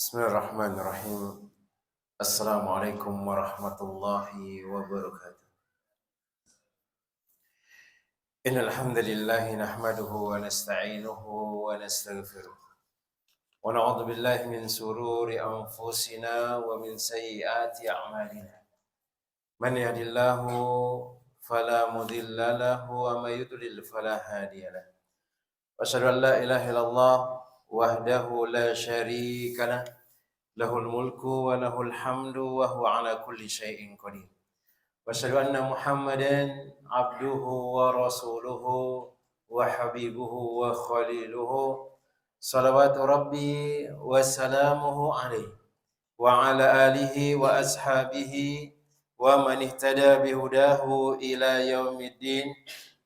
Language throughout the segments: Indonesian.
Bismillahirrahmanirrahim. Assalamualaikum warahmatullahi wabarakatuh. Innal hamdalillah nahmaduhu wa nasta'inuhu wa nastaghfiruh. Wa na'udzu billahi min sururi anfusina wa min sayyiati a'malina. Man yahdihillahu fala mudilla lahu wa may yudlil fala hadiya lahu. Wa asyhadu an la ilaha illallah wahdahu la syarika lahu. Lahul mulku wa lahul hamdu wa huwa ala kulli syai'in qadir. Wa asyhadu anna Muhammadan abduhu wa rasuluhu wa habibuhu wa khaliluhu salawatu rabbi wa salamuhu alaihi wa ala alihi wa ashabihi wa man ihtada bihudahu ila yaumiddin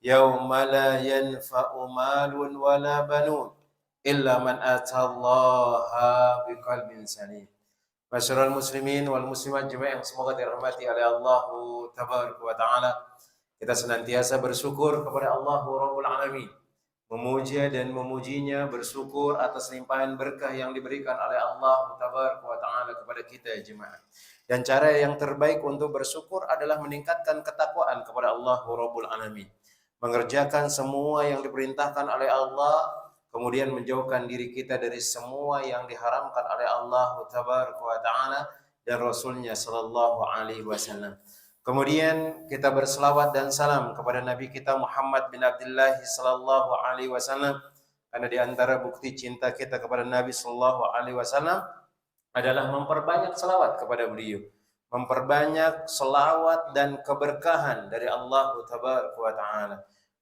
yauma la yanfa'u malun wala banun illa man atallaha biqalbin salim. Masyarul muslimin wal muslimat jemaah yang semoga dirahmati oleh Allah tabaraka wa taala. Kita senantiasa bersyukur kepada Allah Rabbul Alamin. Memuja dan memujinya, bersyukur atas limpahan berkah yang diberikan oleh Allah tabaraka wa taala kepada kita jemaah. Dan cara yang terbaik untuk bersyukur adalah meningkatkan ketakwaan kepada Allah Rabbul Alamin. Mengerjakan semua yang diperintahkan oleh Allah, kemudian menjauhkan diri kita dari semua yang diharamkan oleh Allah tabaraka wa taala dan Rasulnya sallallahu alaihi wasallam. Kemudian kita berselawat dan salam kepada Nabi kita Muhammad bin Abdullah sallallahu alaihi wasallam, karena di antara bukti cinta kita kepada Nabi sallallahu alaihi wasallam adalah memperbanyak selawat kepada beliau, memperbanyak selawat dan keberkahan dari Allah tabaraka wa taala.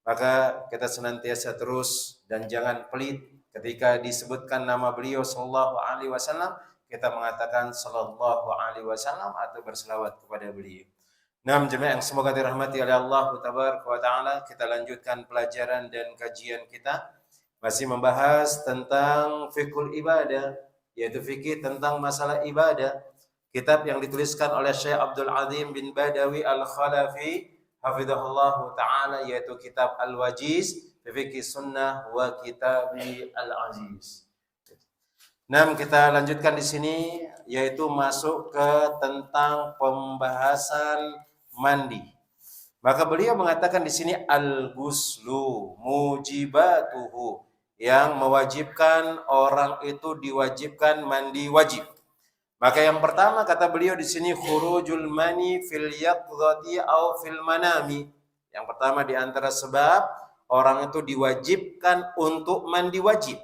Maka kita senantiasa terus dan jangan pelit ketika disebutkan nama beliau sallallahu alaihi wasallam, kita mengatakan sallallahu alaihi wasallam atau berselawat kepada beliau. Nah, jemaah yang semoga dirahmati oleh Allah tabaraka wa taala, kita lanjutkan pelajaran dan kajian kita masih membahas tentang fiqhul ibadah, yaitu fikih tentang masalah ibadah. Kitab yang dituliskan oleh Syekh Abdul Azim bin Badawi Al-Khalafi hafizahullah ta'ala, yaitu kitab Al-Wajiz Fiqh Sunnah wa Kitabi Al-Aziz. Nah, kita lanjutkan di sini, yaitu masuk ke tentang pembahasan mandi. Maka beliau mengatakan di sini al-ghuslu mujibatuhu, yang mewajibkan orang itu diwajibkan mandi wajib. Maka yang pertama kata beliau di sini khurujul mani fil yaqdhati au fil manami. Yang pertama di antara sebab orang itu diwajibkan untuk mandi wajib,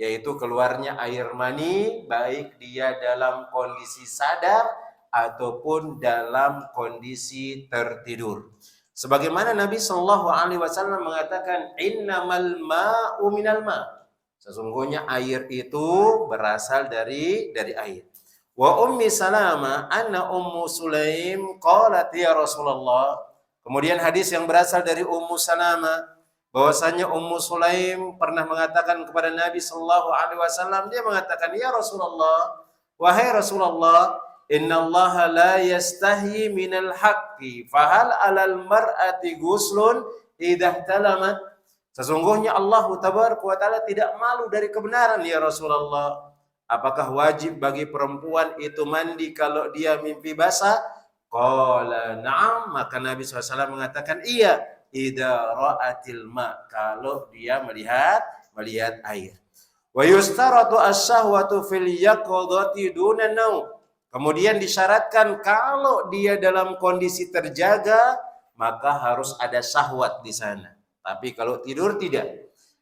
yaitu keluarnya air mani baik dia dalam kondisi sadar ataupun dalam kondisi tertidur. Sebagaimana Nabi sallallahu alaihi wasallam mengatakan innamal ma'u minal ma'. Sesungguhnya air itu berasal dari air. Wa ummi Salama anna ummu Sulaim qalat ya Rasulullah. Kemudian hadis yang berasal dari Ummu Salama bahwasanya Ummu Sulaim pernah mengatakan kepada Nabi sallallahu alaihi wasallam, dia mengatakan, ya Rasulullah, wahai Rasulullah, innallaha la yastahi minal haqqi fahal 'alal mar'ati ghuslun idza talamat. Sesungguhnya Allah tabaraka wa taala tidak malu dari kebenaran ya Rasulullah. Apakah wajib bagi perempuan itu mandi kalau dia mimpi basah? Qala na'am, maka Nabi SAW mengatakan iya, idza ra'atil ma, kalau dia melihat air. Wa yustaratu asy-syahwatu fil yaqdhati duna naum. Kemudian disyaratkan kalau dia dalam kondisi terjaga, maka harus ada syahwat di sana. Tapi kalau tidur tidak.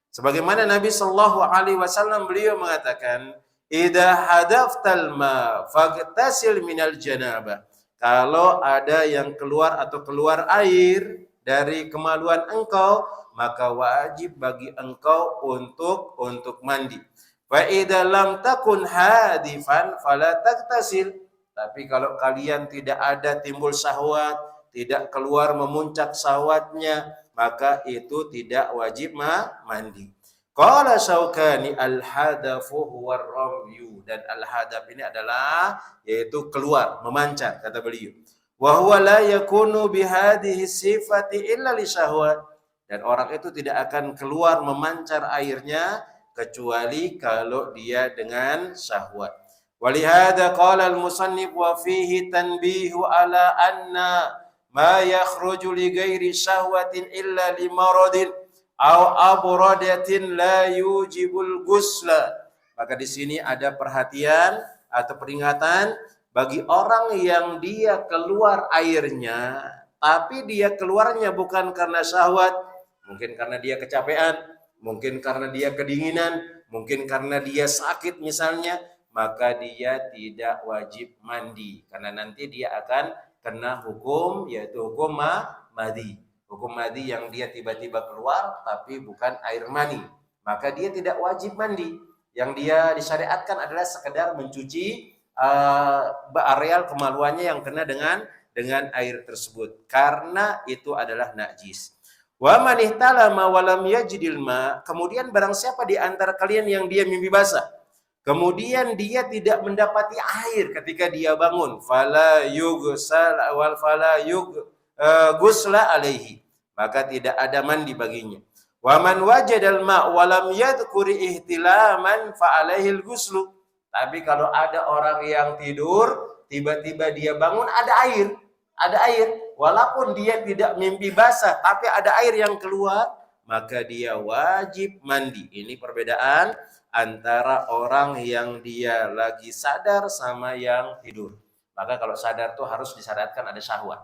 Sebagaimana Nabi sallallahu alaihi wasallam beliau mengatakan, idza hadaftal ma faghtasil minal janabah. Kalau ada yang keluar atau keluar air dari kemaluan engkau, maka wajib bagi engkau untuk mandi. Wa idza lam takun hadifan fala taghtasil. Tapi kalau kalian tidak ada timbul syahwat, tidak keluar memuncak syahwatnya, maka itu tidak wajib mandi. Qala Syaukani al-hadafu huwa ar-ramyu, dan al-hadaf ini adalah yaitu keluar, memancar kata beliau. Wa huwa la yakunu bihadhihi sifati illa li syahwat, dan orang itu tidak akan keluar memancar airnya kecuali kalau dia dengan syahwat. Walihada qala al-musannif wa fihi tanbihu ala anna ma yakhruju li ghairi syahwatin illa li maradin aw abradatin la yujibul ghusla. Maka di sini ada perhatian atau peringatan bagi orang yang dia keluar airnya, tapi dia keluarnya bukan karena syahwat, mungkin karena dia kecapean, mungkin karena dia kedinginan, mungkin karena dia sakit misalnya, maka dia tidak wajib mandi karena nanti dia akan kena hukum, yaitu hukum madi. Hukum madi yang dia tiba-tiba keluar tapi bukan air mani, maka dia tidak wajib mandi. Yang dia disyariatkan adalah sekedar mencuci areal kemaluannya yang kena dengan air tersebut karena itu adalah najis. Wa man ihtalama wa lam yajidil ma, kemudian barang siapa di antara kalian yang dia mimpi basah, kemudian dia tidak mendapati air ketika dia bangun, fala yughsal wal fala yughsala alaihi, maka tidak ada mandi baginya. Wa man wajadal ma wa lam yadhkuri ihtilaman fa alaihil ghuslu. Tapi kalau ada orang yang tidur, tiba-tiba dia bangun ada air, walaupun dia tidak mimpi basah, tapi ada air yang keluar, maka dia wajib mandi. Ini perbedaan antara orang yang dia lagi sadar sama yang tidur. Maka kalau sadar tuh harus disyaratkan ada syahwat.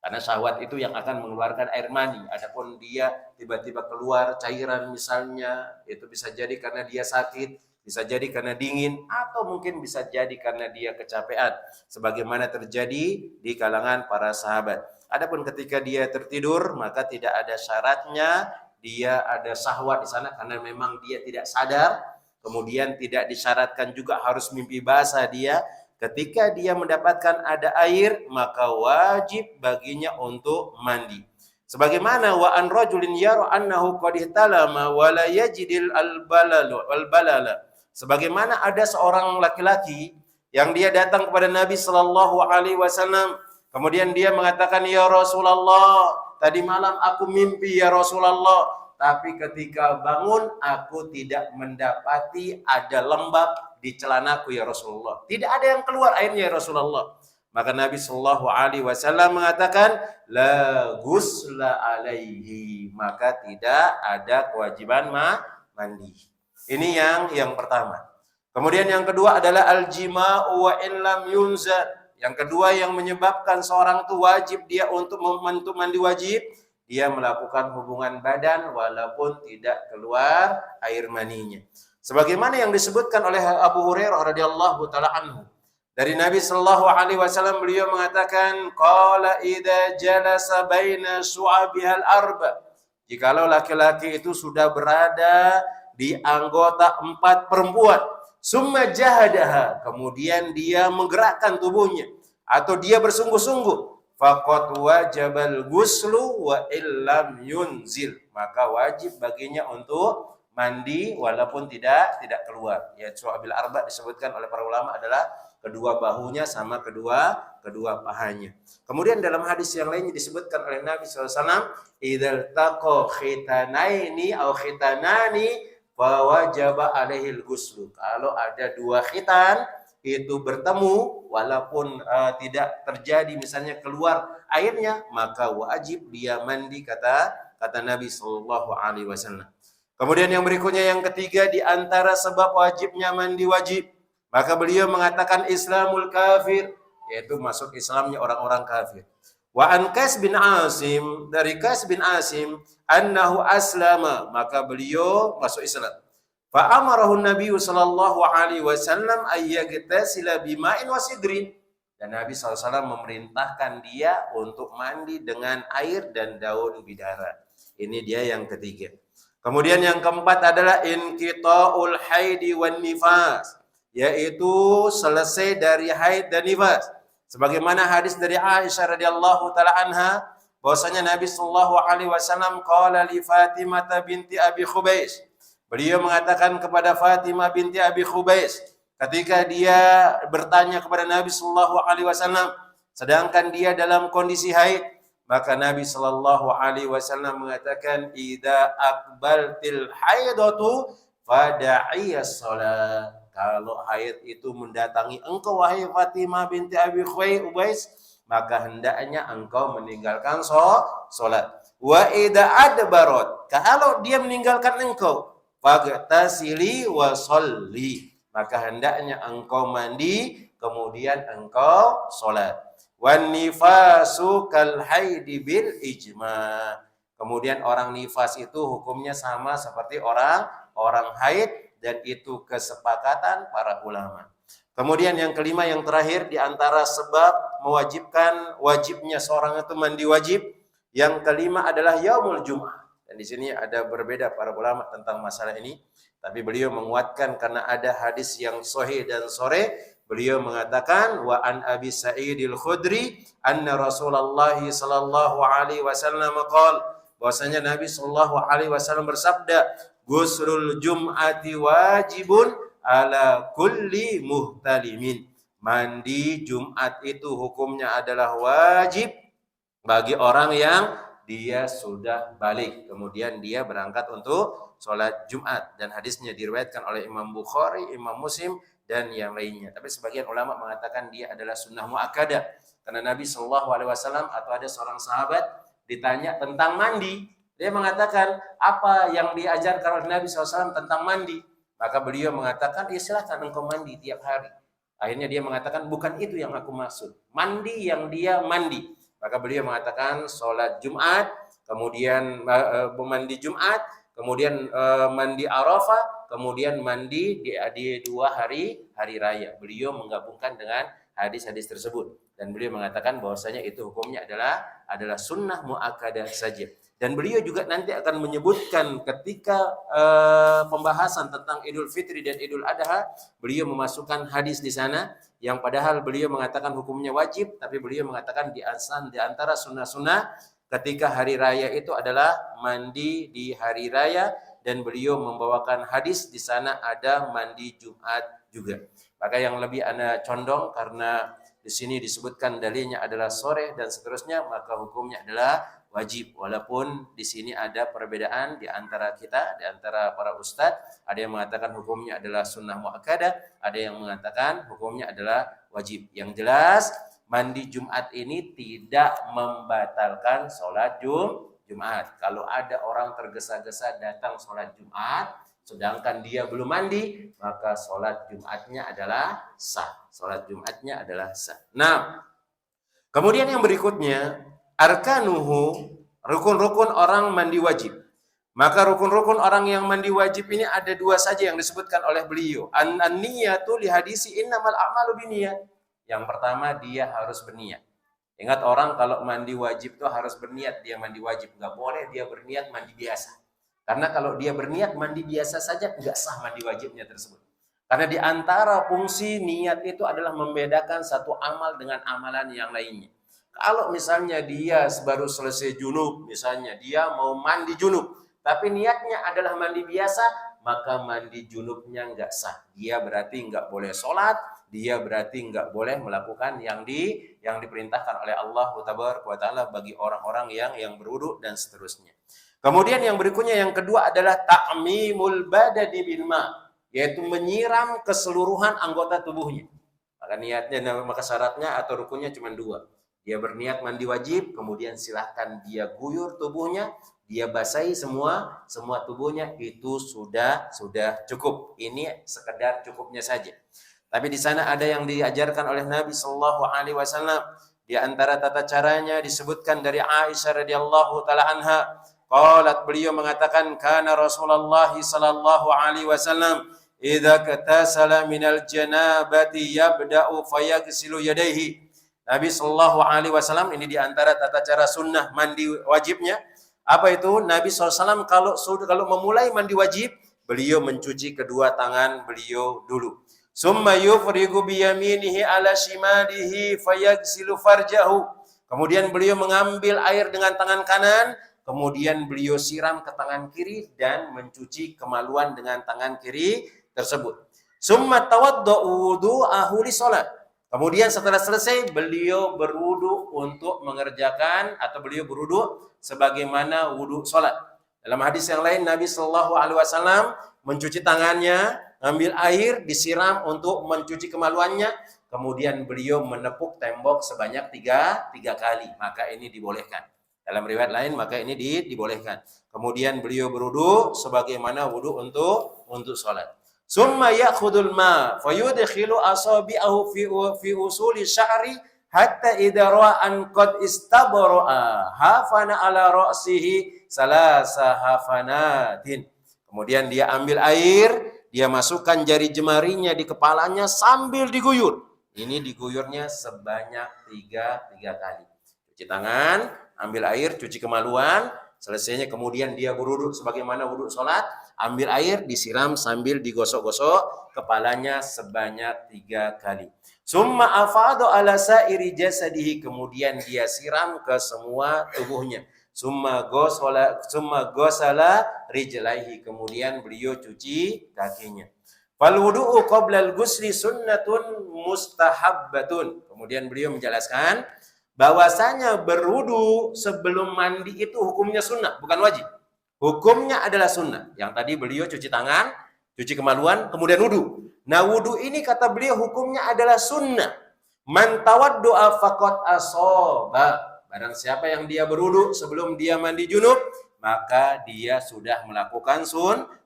Karena syahwat itu yang akan mengeluarkan air mani. Adapun dia tiba-tiba keluar cairan misalnya, itu bisa jadi karena dia sakit, bisa jadi karena dingin, atau mungkin bisa jadi karena dia kecapean, sebagaimana terjadi di kalangan para sahabat. Adapun ketika dia tertidur, maka tidak ada syaratnya dia ada syahwat di sana karena memang dia tidak sadar. Kemudian tidak disyaratkan juga harus mimpi basah dia. Ketika dia mendapatkan ada air, maka wajib baginya untuk mandi. Sebagaimana wa an rajulin yara annahu qad ihtalama wa la yajidil balala. Sebagaimana ada seorang laki-laki yang dia datang kepada Nabi sallallahu alaihi wasallam, kemudian dia mengatakan, "Ya Rasulullah, tadi malam aku mimpi ya Rasulullah, tapi ketika bangun aku tidak mendapati ada lembab di celanaku ya Rasulullah. Tidak ada yang keluar airnya ya Rasulullah." Maka Nabi sallallahu alaihi wasallam mengatakan, "La ghusla alaihi." Maka tidak ada kewajiban mandi. Ini yang pertama. Kemudian yang kedua adalah al-jima'u wa in lam yunzal. Yang kedua yang menyebabkan seorang itu wajib dia untuk mandi wajib, dia melakukan hubungan badan walaupun tidak keluar air maninya. Sebagaimana yang disebutkan oleh Abu Hurairah radhiyallahu taala anhu. Dari Nabi sallallahu alaihi wasallam beliau mengatakan, qala idza jalasa baina syu'abihal arba. Jikalau laki-laki itu sudah berada di anggota 4 perempuan, summa jahadaha, kemudian dia menggerakkan tubuhnya atau dia bersungguh-sungguh, faqad wajabal ghuslu wa illam yunzil, maka wajib baginya untuk mandi walaupun tidak keluar. Ya, syu'abil arba disebutkan oleh para ulama adalah kedua bahunya sama kedua pahanya. Kemudian dalam hadis yang lainnya disebutkan oleh Nabi SAW, idzal taqa khitanaini aw khitanani fa wajaba alaihil ghuslu. Kalau ada 2 khitan itu bertemu walaupun tidak terjadi misalnya keluar airnya, maka wajib dia mandi, kata Nabi sallallahu alaihi wasallam. Kemudian yang berikutnya, yang ketiga di antara sebab wajibnya mandi wajib, maka beliau mengatakan Islamul kafir, yaitu masuk Islamnya orang-orang kafir. Wa an Qais bin Asim, dari Qais bin Asim, annahu aslama, maka beliau masuk Islam. Fa amarahu Nabi sallallahu alaihi wasallam ay yaghtasila bima'in wa sidrin. Dan Nabi SAW memerintahkan dia untuk mandi dengan air dan daun bidara. Ini dia yang ketiga. Kemudian yang keempat adalah inqita'ul haidi wan nifas, yaitu selesai dari haid dan nifas. Sebagaimana hadis dari Aisyah radhiyallahu taala anha, bahwasanya Nabi sallallahu alaihi wasallam qala li Fatimah binti Abi Khubais. Beliau mengatakan kepada Fatimah binti Abi Khubais ketika dia bertanya kepada Nabi sallallahu alaihi wasallam sedangkan dia dalam kondisi haid, maka Nabi sallallahu alaihi wasallam mengatakan idza aqbaltil haidatu fada'iyas shalah. kalau haid itu mendatangi engkau wahai Fatimah binti Abi Ubais, maka hendaknya engkau meninggalkan salat. Wa idza adbarat, kalau dia meninggalkan engkau, faghtasili wa sholli, maka hendaknya engkau mandi kemudian engkau salat. Wan nifasu kal haidi bil ijma. Kemudian orang nifas itu hukumnya sama seperti orang haid, dan itu kesepakatan para ulama. Kemudian yang kelima, yang terakhir, di antara sebab wajibnya seorang itu mandi wajib, yang kelima adalah yaumul jum'ah. Dan di sini ada berbeda para ulama tentang masalah ini, tapi beliau menguatkan karena ada hadis yang sahih dan sore. Beliau mengatakan, wa an Abi Sa'idil Khudri anna Rasulullah sallallahu alaihi wasallam qala, bahwasanya Nabi sallallahu alaihi wasallam bersabda, ghuslul jum'ati wajibun ala kulli muhtalimin. Mandi Jumat itu hukumnya adalah wajib bagi orang yang dia sudah balik, kemudian dia berangkat untuk sholat Jumat. Dan hadisnya diriwayatkan oleh Imam Bukhari, Imam Muslim, dan yang lainnya. Tapi sebagian ulama mengatakan dia adalah sunnah muakkadah, karena Nabi Shallallahu Alaihi Wasallam atau ada seorang sahabat ditanya tentang mandi, dia mengatakan apa yang diajarkan oleh Nabi SAW tentang mandi, maka beliau mengatakan, ya silahkan engkau mandi tiap hari. Akhirnya dia mengatakan, bukan itu yang aku maksud, mandi yang dia mandi. Maka beliau mengatakan sholat Jumat, kemudian mandi Jumat, kemudian mandi Arafah, kemudian mandi di 2 hari raya. Beliau menggabungkan dengan hadis-hadis tersebut, dan beliau mengatakan bahwasanya itu hukumnya adalah sunnah muakkadah saja. Dan beliau juga nanti akan menyebutkan ketika pembahasan tentang Idul Fitri dan Idul Adha, beliau memasukkan hadis di sana yang padahal beliau mengatakan hukumnya wajib, tapi beliau mengatakan di antara sunnah-sunnah ketika hari raya itu adalah mandi di hari raya, dan beliau membawakan hadis di sana ada mandi Jumat juga. Maka yang lebih ana condong, karena di sini disebutkan dalilnya adalah sore dan seterusnya, maka hukumnya adalah wajib. Walaupun di sini ada perbedaan di antara kita, di antara para ustadz, ada yang mengatakan hukumnya adalah sunnah muakkadah, ada yang mengatakan hukumnya adalah wajib. Yang jelas mandi Jumat ini tidak membatalkan sholat Jumat. Kalau ada orang tergesa-gesa datang sholat Jumat, sedangkan dia belum mandi, maka sholat Jumatnya adalah sah. Sholat Jumatnya adalah sah. Nah, kemudian yang berikutnya, arkanuhu, rukun-rukun orang mandi wajib. Maka rukun-rukun orang yang mandi wajib ini ada 2 saja yang disebutkan oleh beliau. An-niyatu li hadisi innamal a'malu binniyat. Yang pertama, dia harus berniat. Ingat, orang kalau mandi wajib itu harus berniat dia mandi wajib. Nggak boleh dia berniat mandi biasa. Karena kalau dia berniat mandi biasa saja, nggak sah mandi wajibnya tersebut. Karena di antara fungsi niat itu adalah membedakan satu amal dengan amalan yang lainnya. Kalau misalnya dia baru selesai junub, misalnya dia mau mandi junub, tapi niatnya adalah mandi biasa, maka mandi junubnya nggak sah. Dia berarti nggak boleh sholat, dia berarti nggak boleh melakukan yang diperintahkan oleh Allah Ta'ala bagi orang-orang yang berwudu dan seterusnya. Kemudian yang berikutnya, yang kedua adalah ta'mimul badani bil ma, yaitu menyiram keseluruhan anggota tubuhnya. Maka syaratnya atau rukunnya cuma 2. Dia berniat mandi wajib, kemudian silahkan dia guyur tubuhnya, dia basahi semua tubuhnya, itu sudah cukup. Ini sekedar cukupnya saja. Tapi di sana ada yang diajarkan oleh Nabi Shallallahu Alaihi Wasallam. Di antara tata caranya disebutkan dari Aisyah radhiyallahu taala anha. Qalat, beliau mengatakan, kana Rasulullah Shallallahu Alaihi Wasallam idza katasala minal janabati yabda'u fayaghsilu yadayhi. Nabi Shallallahu Alaihi Wasallam ini di antara tata cara sunnah mandi wajibnya. Apa itu? Nabi SAW kalau memulai mandi wajib, beliau mencuci kedua tangan beliau dulu. Summa yufrigu biyaminihi ala shimalihi fayaghsilu farjahu. Kemudian beliau mengambil air dengan tangan kanan, kemudian beliau siram ke tangan kiri dan mencuci kemaluan dengan tangan kiri tersebut. Summa tawadda'u wudu'ahu li shalat. Kemudian setelah selesai beliau berwudu untuk mengerjakan atau beliau berwudu sebagaimana wudu salat. Dalam hadis yang lain Nabi Shallallahu Alaihi Wasallam mencuci tangannya, ambil air, disiram untuk mencuci kemaluannya, kemudian beliau menepuk tembok sebanyak tiga kali, maka ini dibolehkan. Dalam riwayat lain maka ini dibolehkan. Kemudian beliau berwudu sebagaimana wudu untuk salat. Summa ya'khudul ma fayudkhilu asabi'ahu fi usuli sya'ri hatta idza ra'a an qad istabara'a hafana ala ra'sihi salasa hafanatin. Kemudian dia ambil air, dia masukkan jari jemarinya di kepalanya sambil diguyur. Ini diguyurnya sebanyak tiga kali. Cuci tangan, ambil air, cuci kemaluan, selesainya kemudian dia berwudu sebagaimana wudu salat, ambil air, disiram sambil digosok-gosok kepalanya sebanyak 3 kali. Summa afadu ala sa'iri jasadihi, kemudian dia siram ke semua tubuhnya. Summa gosala rijlaihi, kemudian beliau cuci kakinya. Fal wudu'u qoblal gusli sunnatun mustahabbatun. Kemudian beliau menjelaskan bahwasanya berwudu sebelum mandi itu hukumnya sunnah, bukan wajib. Hukumnya adalah sunnah. Yang tadi beliau cuci tangan, cuci kemaluan, kemudian wudu. Nah, wudu ini kata beliau hukumnya adalah sunnah. Man tawaddu'a faqad asoba. Barang siapa yang dia berwudu sebelum dia mandi junub, maka dia sudah melakukan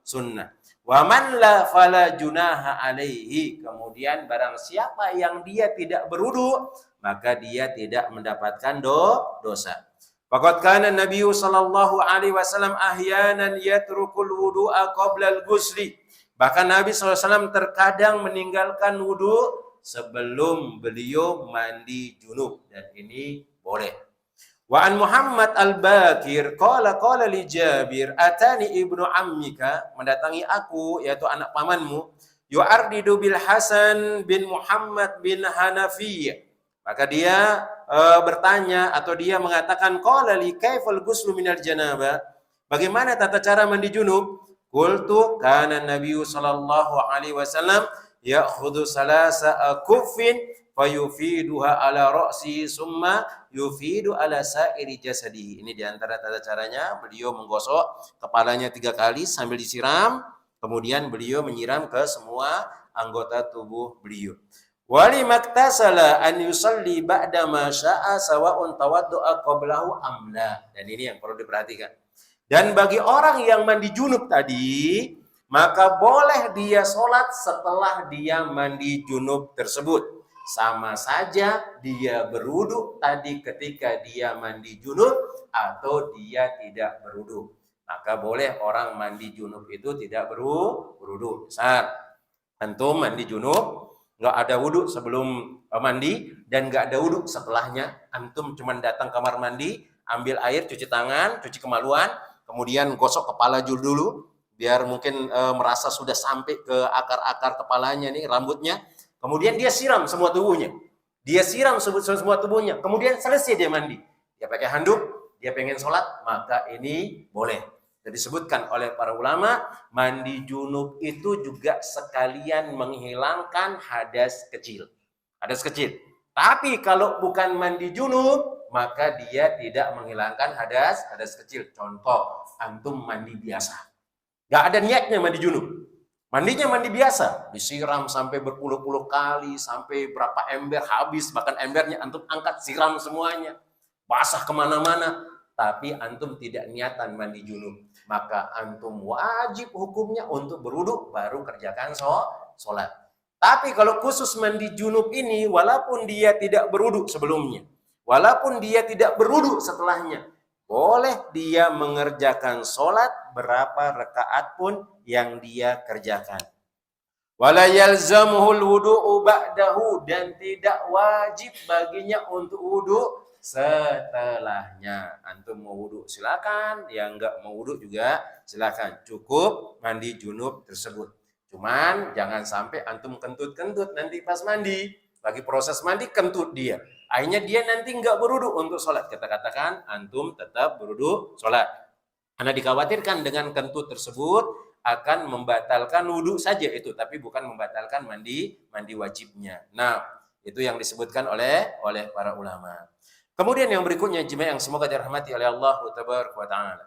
sunnah. Wa man la fala junaha alaihi. Kemudian barang siapa yang dia tidak berwudu, maka dia tidak mendapatkan dosa. Faqad kana Nabi sallallahu alaihi wasallam ahyanan yatrukul wudu'a qabla al-ghusli. Bahkan Nabi SAW terkadang meninggalkan wudu sebelum beliau mandi junub, dan ini boleh. Wa an Muhammad al-Bakir qala li Jabir atani ibnu ammika, mendatangi aku yaitu anak pamanmu, yu'ardidu bil Hasan bin Muhammad bin Hanafiyah. Maka dia bertanya atau dia mengatakan qala li kaifal ghuslu minal janabah, bagaimana tata cara mandi junub? Qultu kana Nabi sallallahu alaihi wasallam ya'khudhu salasa kuffin fayufiduha ala ra'si summa yufidu ala sa'iri jasadihi. Ini diantara tata caranya, beliau menggosok kepalanya 3 kali sambil disiram, kemudian beliau menyiram ke semua anggota tubuh beliau. Wali maktasala an yusalli ba'da ma sya'a sawa'un tawaddu'a qablahu amla. Dan ini yang perlu diperhatikan. Dan bagi orang yang mandi junub tadi, maka boleh dia sholat setelah dia mandi junub tersebut. Sama saja dia berwudu tadi ketika dia mandi junub atau dia tidak berwudu. Maka boleh orang mandi junub itu tidak berwudu. Misal, antum mandi junub, nggak ada wudu sebelum mandi dan nggak ada wudu setelahnya. Antum cuma datang kamar mandi, ambil air, cuci tangan, cuci kemaluan, kemudian gosok kepala dulu, biar mungkin merasa sudah sampai ke akar-akar kepalanya nih, rambutnya. Kemudian dia siram semua tubuhnya. Dia siram semua tubuhnya. Kemudian selesai dia mandi. Dia pakai handuk, dia pengen sholat, maka ini boleh. Jadi disebutkan oleh para ulama, mandi junub itu juga sekalian menghilangkan hadas kecil. Hadas kecil. Tapi kalau bukan mandi junub, maka dia tidak menghilangkan hadas kecil. Contoh, antum mandi biasa. Gak ada niatnya mandi junub. Mandinya mandi biasa, disiram sampai berpuluh-puluh kali, sampai berapa ember habis, bahkan embernya antum angkat, siram semuanya, basah kemana-mana, tapi antum tidak niatan mandi junub, maka antum wajib hukumnya untuk berwudu baru kerjakan sholat. Tapi kalau khusus mandi junub ini, walaupun dia tidak berwudu sebelumnya, walaupun dia tidak berwudu setelahnya, boleh dia mengerjakan sholat berapa rakaat pun yang dia kerjakan. Wala yalzamuhul wudu'u ba'dahu, dan tidak wajib baginya untuk wudu setelahnya. Antum mau wudu silakan, yang enggak mau wudu juga silakan. Cukup mandi junub tersebut. Cuman jangan sampai antum kentut-kentut nanti pas mandi. Lagi proses mandi kentut dia. Akhirnya dia nanti enggak berwudu untuk sholat. Kita katakan antum tetap berwudu sholat. Karena dikhawatirkan dengan kentut tersebut akan membatalkan wudu saja itu, tapi bukan membatalkan mandi wajibnya. Nah, itu yang disebutkan oleh para ulama. Kemudian yang berikutnya, jemaah yang semoga dirahmati oleh Allah Tabaraka wa Ta'ala.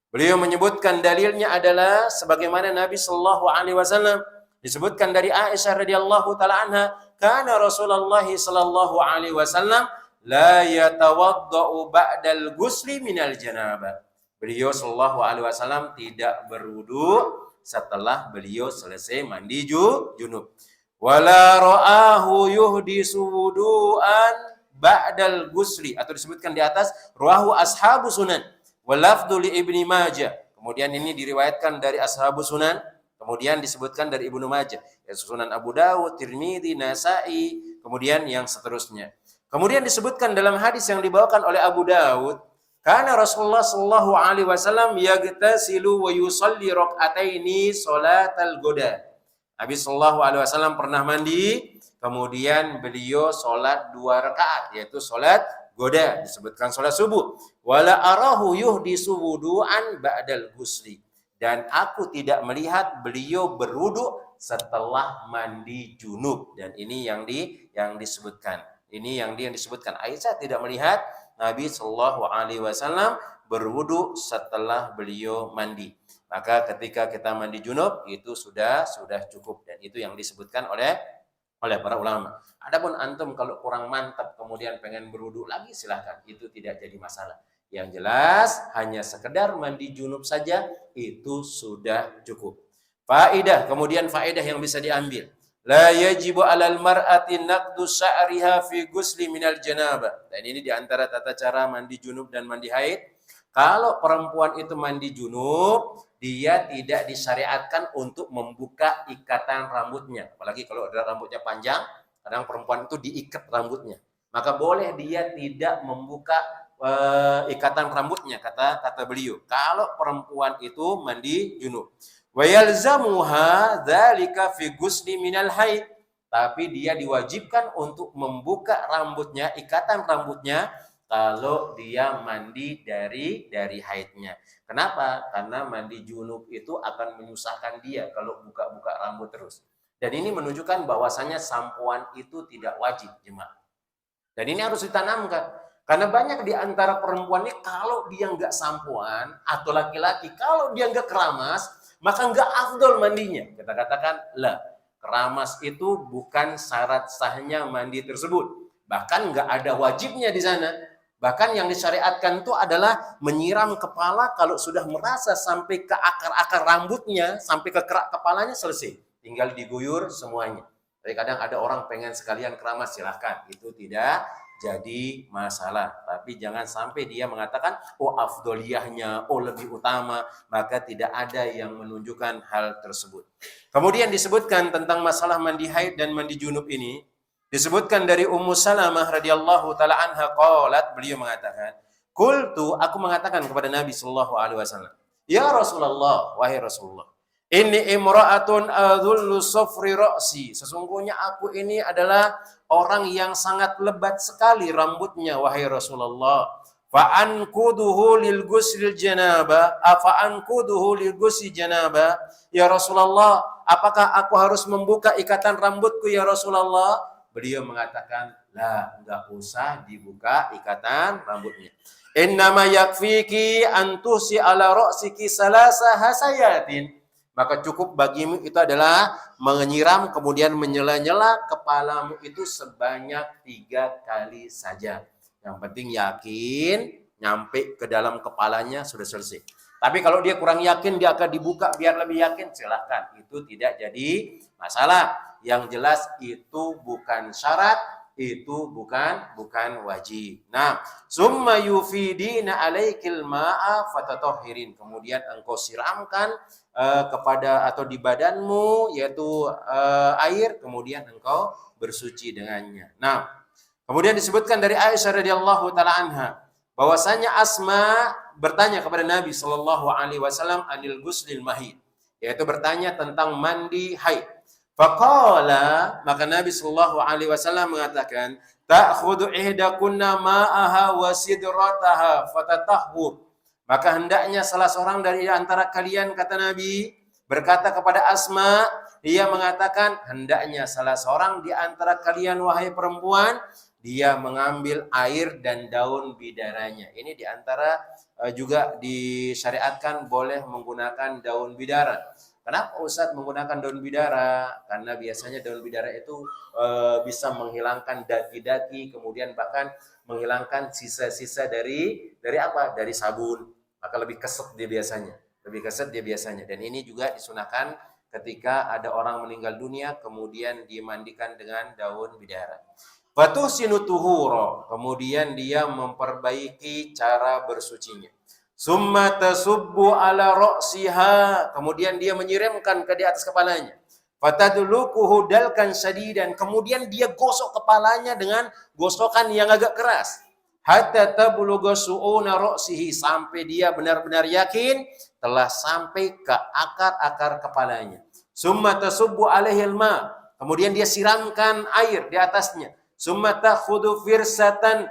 Beliau menyebutkan dalilnya adalah sebagaimana Nabi Sallallahu Alaihi Wasallam Disebutkan dari Aisyah radhiyallahu taala anha, kana Rasulullah sallallahu alaihi wasallam la yatawaddau ba'dal ghusli minal janabah. Beliau sallallahu alaihi wasallam tidak berwudu setelah beliau selesai mandi junub. Wala ra'ahu yuhdisu wudu'an ba'dal ghusli, atau disebutkan di atas rawahu ashabu sunan wa lafdhu li Ibnu Majah. Kemudian ini diriwayatkan dari ashabu sunan, kemudian disebutkan dari Ibnu Majah, ya, Sunan Abu Dawud, Tirmidzi, Nasa'i, kemudian yang seterusnya. Kemudian disebutkan dalam hadis yang dibawakan oleh Abu Dawud, karena Rasulullah sallallahu alaihi wasallam yagtasilu wa yusalli rak'ataini salatal goda. Nabi sallallahu alaihi wasallam pernah mandi, kemudian beliau salat 2 rakaat, yaitu salat goda, disebutkan salat subuh. Wala arahu yuhdisu wudu'an ba'dal ghusli. Dan aku tidak melihat beliau berwudu setelah mandi junub. Dan ini yang disebutkan. Ini yang disebutkan. Aisyah tidak melihat Nabi Shallallahu Alaihi Wasallam berwudu setelah beliau mandi. Maka ketika kita mandi junub itu sudah cukup, dan itu yang disebutkan oleh para ulama. Adapun antum kalau kurang mantap kemudian pengen berwudu lagi, silahkan, itu tidak jadi masalah. Yang jelas hanya sekedar mandi junub saja itu sudah cukup. Kemudian faedah yang bisa diambil. La yajibu 'alal mar'ati naqdu sya'riha fi ghusli minal janabah. Dan ini diantara tata cara mandi junub dan mandi haid. Kalau perempuan itu mandi junub, dia tidak disyariatkan untuk membuka ikatan rambutnya. Apalagi kalau ada rambutnya panjang, kadang perempuan itu diikat rambutnya. Maka boleh dia tidak membuka ikatan rambutnya, kata beliau. Kalau perempuan itu mandi junub. Wa yalzamuha dzalika fi ghusli minal haid. Tapi dia diwajibkan untuk membuka rambutnya, ikatan rambutnya, kalau dia mandi dari haidnya. Kenapa? Karena mandi junub itu akan menyusahkan dia kalau buka-buka rambut terus. Dan ini menunjukkan bahwasanya sampoan itu tidak wajib, jemaah. Dan ini harus ditanamkan. Karena banyak di antara perempuan ini kalau dia nggak sampoan, atau laki-laki kalau dia nggak keramas, maka nggak afdol mandinya. Kita katakan, lah, keramas itu bukan syarat sahnya mandi tersebut. Bahkan nggak ada wajibnya di sana. Bahkan yang disyariatkan itu adalah menyiram kepala kalau sudah merasa sampai ke akar-akar rambutnya, sampai ke kerak kepalanya, selesai. Tinggal diguyur semuanya. Tapi kadang ada orang pengen sekalian keramas, silahkan. Itu tidak jadi masalah. Tapi jangan sampai dia mengatakan, oh afdoliyahnya, oh lebih utama, maka tidak ada yang menunjukkan hal tersebut. Kemudian disebutkan tentang masalah mandi haid dan mandi junub ini, disebutkan dari Ummu Salamah radhiyallahu taala anha qalat, beliau mengatakan, qultu, aku mengatakan kepada Nabi sallallahu alaihi wasallam, ya Rasulullah, wahai Rasulullah, inni imra'atun adhullu safri ra'si, sesungguhnya aku ini adalah orang yang sangat lebat sekali rambutnya, wahai Rasulullah. Fa anquduhu lil ghusl janabah, afa anquduhu lil ghusl janabah, ya Rasulullah, apakah aku harus membuka ikatan rambutku ya Rasulullah? Beliau mengatakan, lah, enggak usah dibuka ikatan rambutnya. Innama yakfiki antusi ala ra'siki salasa hasayatin. Maka cukup bagimu itu adalah menyiram kemudian menyela-nyela kepalamu itu sebanyak 3 kali saja. Yang penting yakin nyampe ke dalam kepalanya sudah selesai. Tapi kalau dia kurang yakin, dia akan dibuka biar lebih yakin, silahkan. Itu tidak jadi masalah. Yang jelas itu bukan syarat, itu bukan wajib. Nah, summa yufidina alaikil ma'a fatatahhirin. Kemudian engkau siramkan kepada atau di badanmu yaitu air, kemudian engkau bersuci dengannya. Nah, kemudian disebutkan dari Aisyah radhiyallahu taala anha bahwasanya Asma bertanya kepada Nabi sallallahu alaihi wasallam anil ghuslil mahid, yaitu bertanya tentang mandi haid. Faqala, maka Nabi sallallahu alaihi wasallam mengatakan, ta'khudhu ihdakunna ma'aha wa sidrataha fatatahhur. Maka hendaknya salah seorang dari antara kalian, kata Nabi, berkata kepada Asma, dia mengatakan, hendaknya salah seorang di antara kalian, wahai perempuan, dia mengambil air dan daun bidaranya. Ini di antara juga disyariatkan boleh menggunakan daun bidara. Kenapa Ustadz menggunakan daun bidara? Karena biasanya daun bidara itu bisa menghilangkan daki-daki, kemudian bahkan menghilangkan sisa-sisa dari apa? Dari sabun. Maka lebih keset dia biasanya. Lebih keset dia biasanya. Dan ini juga disunahkan ketika ada orang meninggal dunia, kemudian dimandikan dengan daun bidara. Fatuhsinu tuhuro, kemudian dia memperbaiki cara bersucinya. Summa tasubbu ala ra'siha, kemudian dia menyiramkan ke di atas kepalanya. Fatadluquhu dalkan syadidan, kemudian dia gosok kepalanya dengan gosokan yang agak keras. Hatta tablugha su'una ra'sihi, sampai dia benar-benar yakin telah sampai ke akar-akar kepalanya. Summa tasubbu alaihi alma, kemudian dia siramkan air di atasnya. Summa ta'khudhu firsatan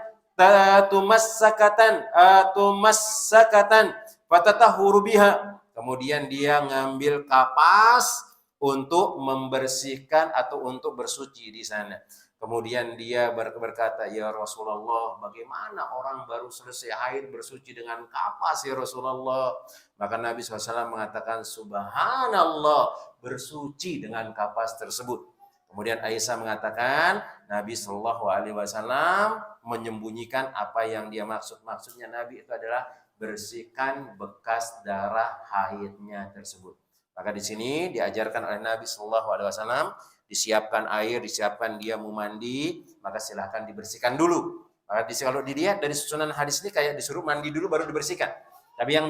tumassakatan fatatahuru biha, kemudian dia ngambil kapas untuk membersihkan atau untuk bersuci di sana. Kemudian dia berkata, ya Rasulullah, bagaimana orang baru selesai haid bersuci dengan kapas ya Rasulullah? Maka Nabi SAW mengatakan, subhanallah, bersuci dengan kapas tersebut. Kemudian Aisyah mengatakan Nabi Shallallahu Alaihi Wasallam menyembunyikan apa yang dia maksud. Maksudnya Nabi itu adalah bersihkan bekas darah haidnya tersebut. Maka di sini diajarkan oleh Nabi Shallallahu Alaihi Wasallam, disiapkan air, disiapkan dia mau mandi, maka silahkan dibersihkan dulu. Maka kalau dilihat dari susunan hadis ini kayak disuruh mandi dulu baru dibersihkan. Tapi yang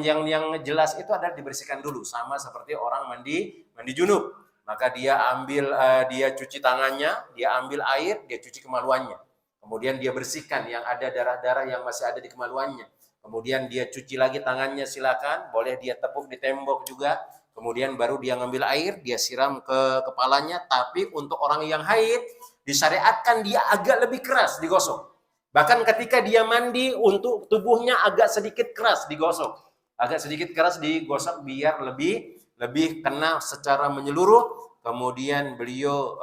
jelas itu adalah dibersihkan dulu, sama seperti orang mandi junub. Maka dia ambil, dia cuci tangannya, dia ambil air, dia cuci kemaluannya. Kemudian dia bersihkan yang ada darah-darah yang masih ada di kemaluannya. Kemudian dia cuci lagi tangannya, silakan, boleh dia tepuk di tembok juga. Kemudian baru dia ngambil air, dia siram ke kepalanya. Tapi untuk orang yang haid, disyariatkan dia agak lebih keras digosok. Bahkan ketika dia mandi, untuk tubuhnya agak sedikit keras digosok. Agak sedikit keras digosok biar lebih kena secara menyeluruh. Kemudian beliau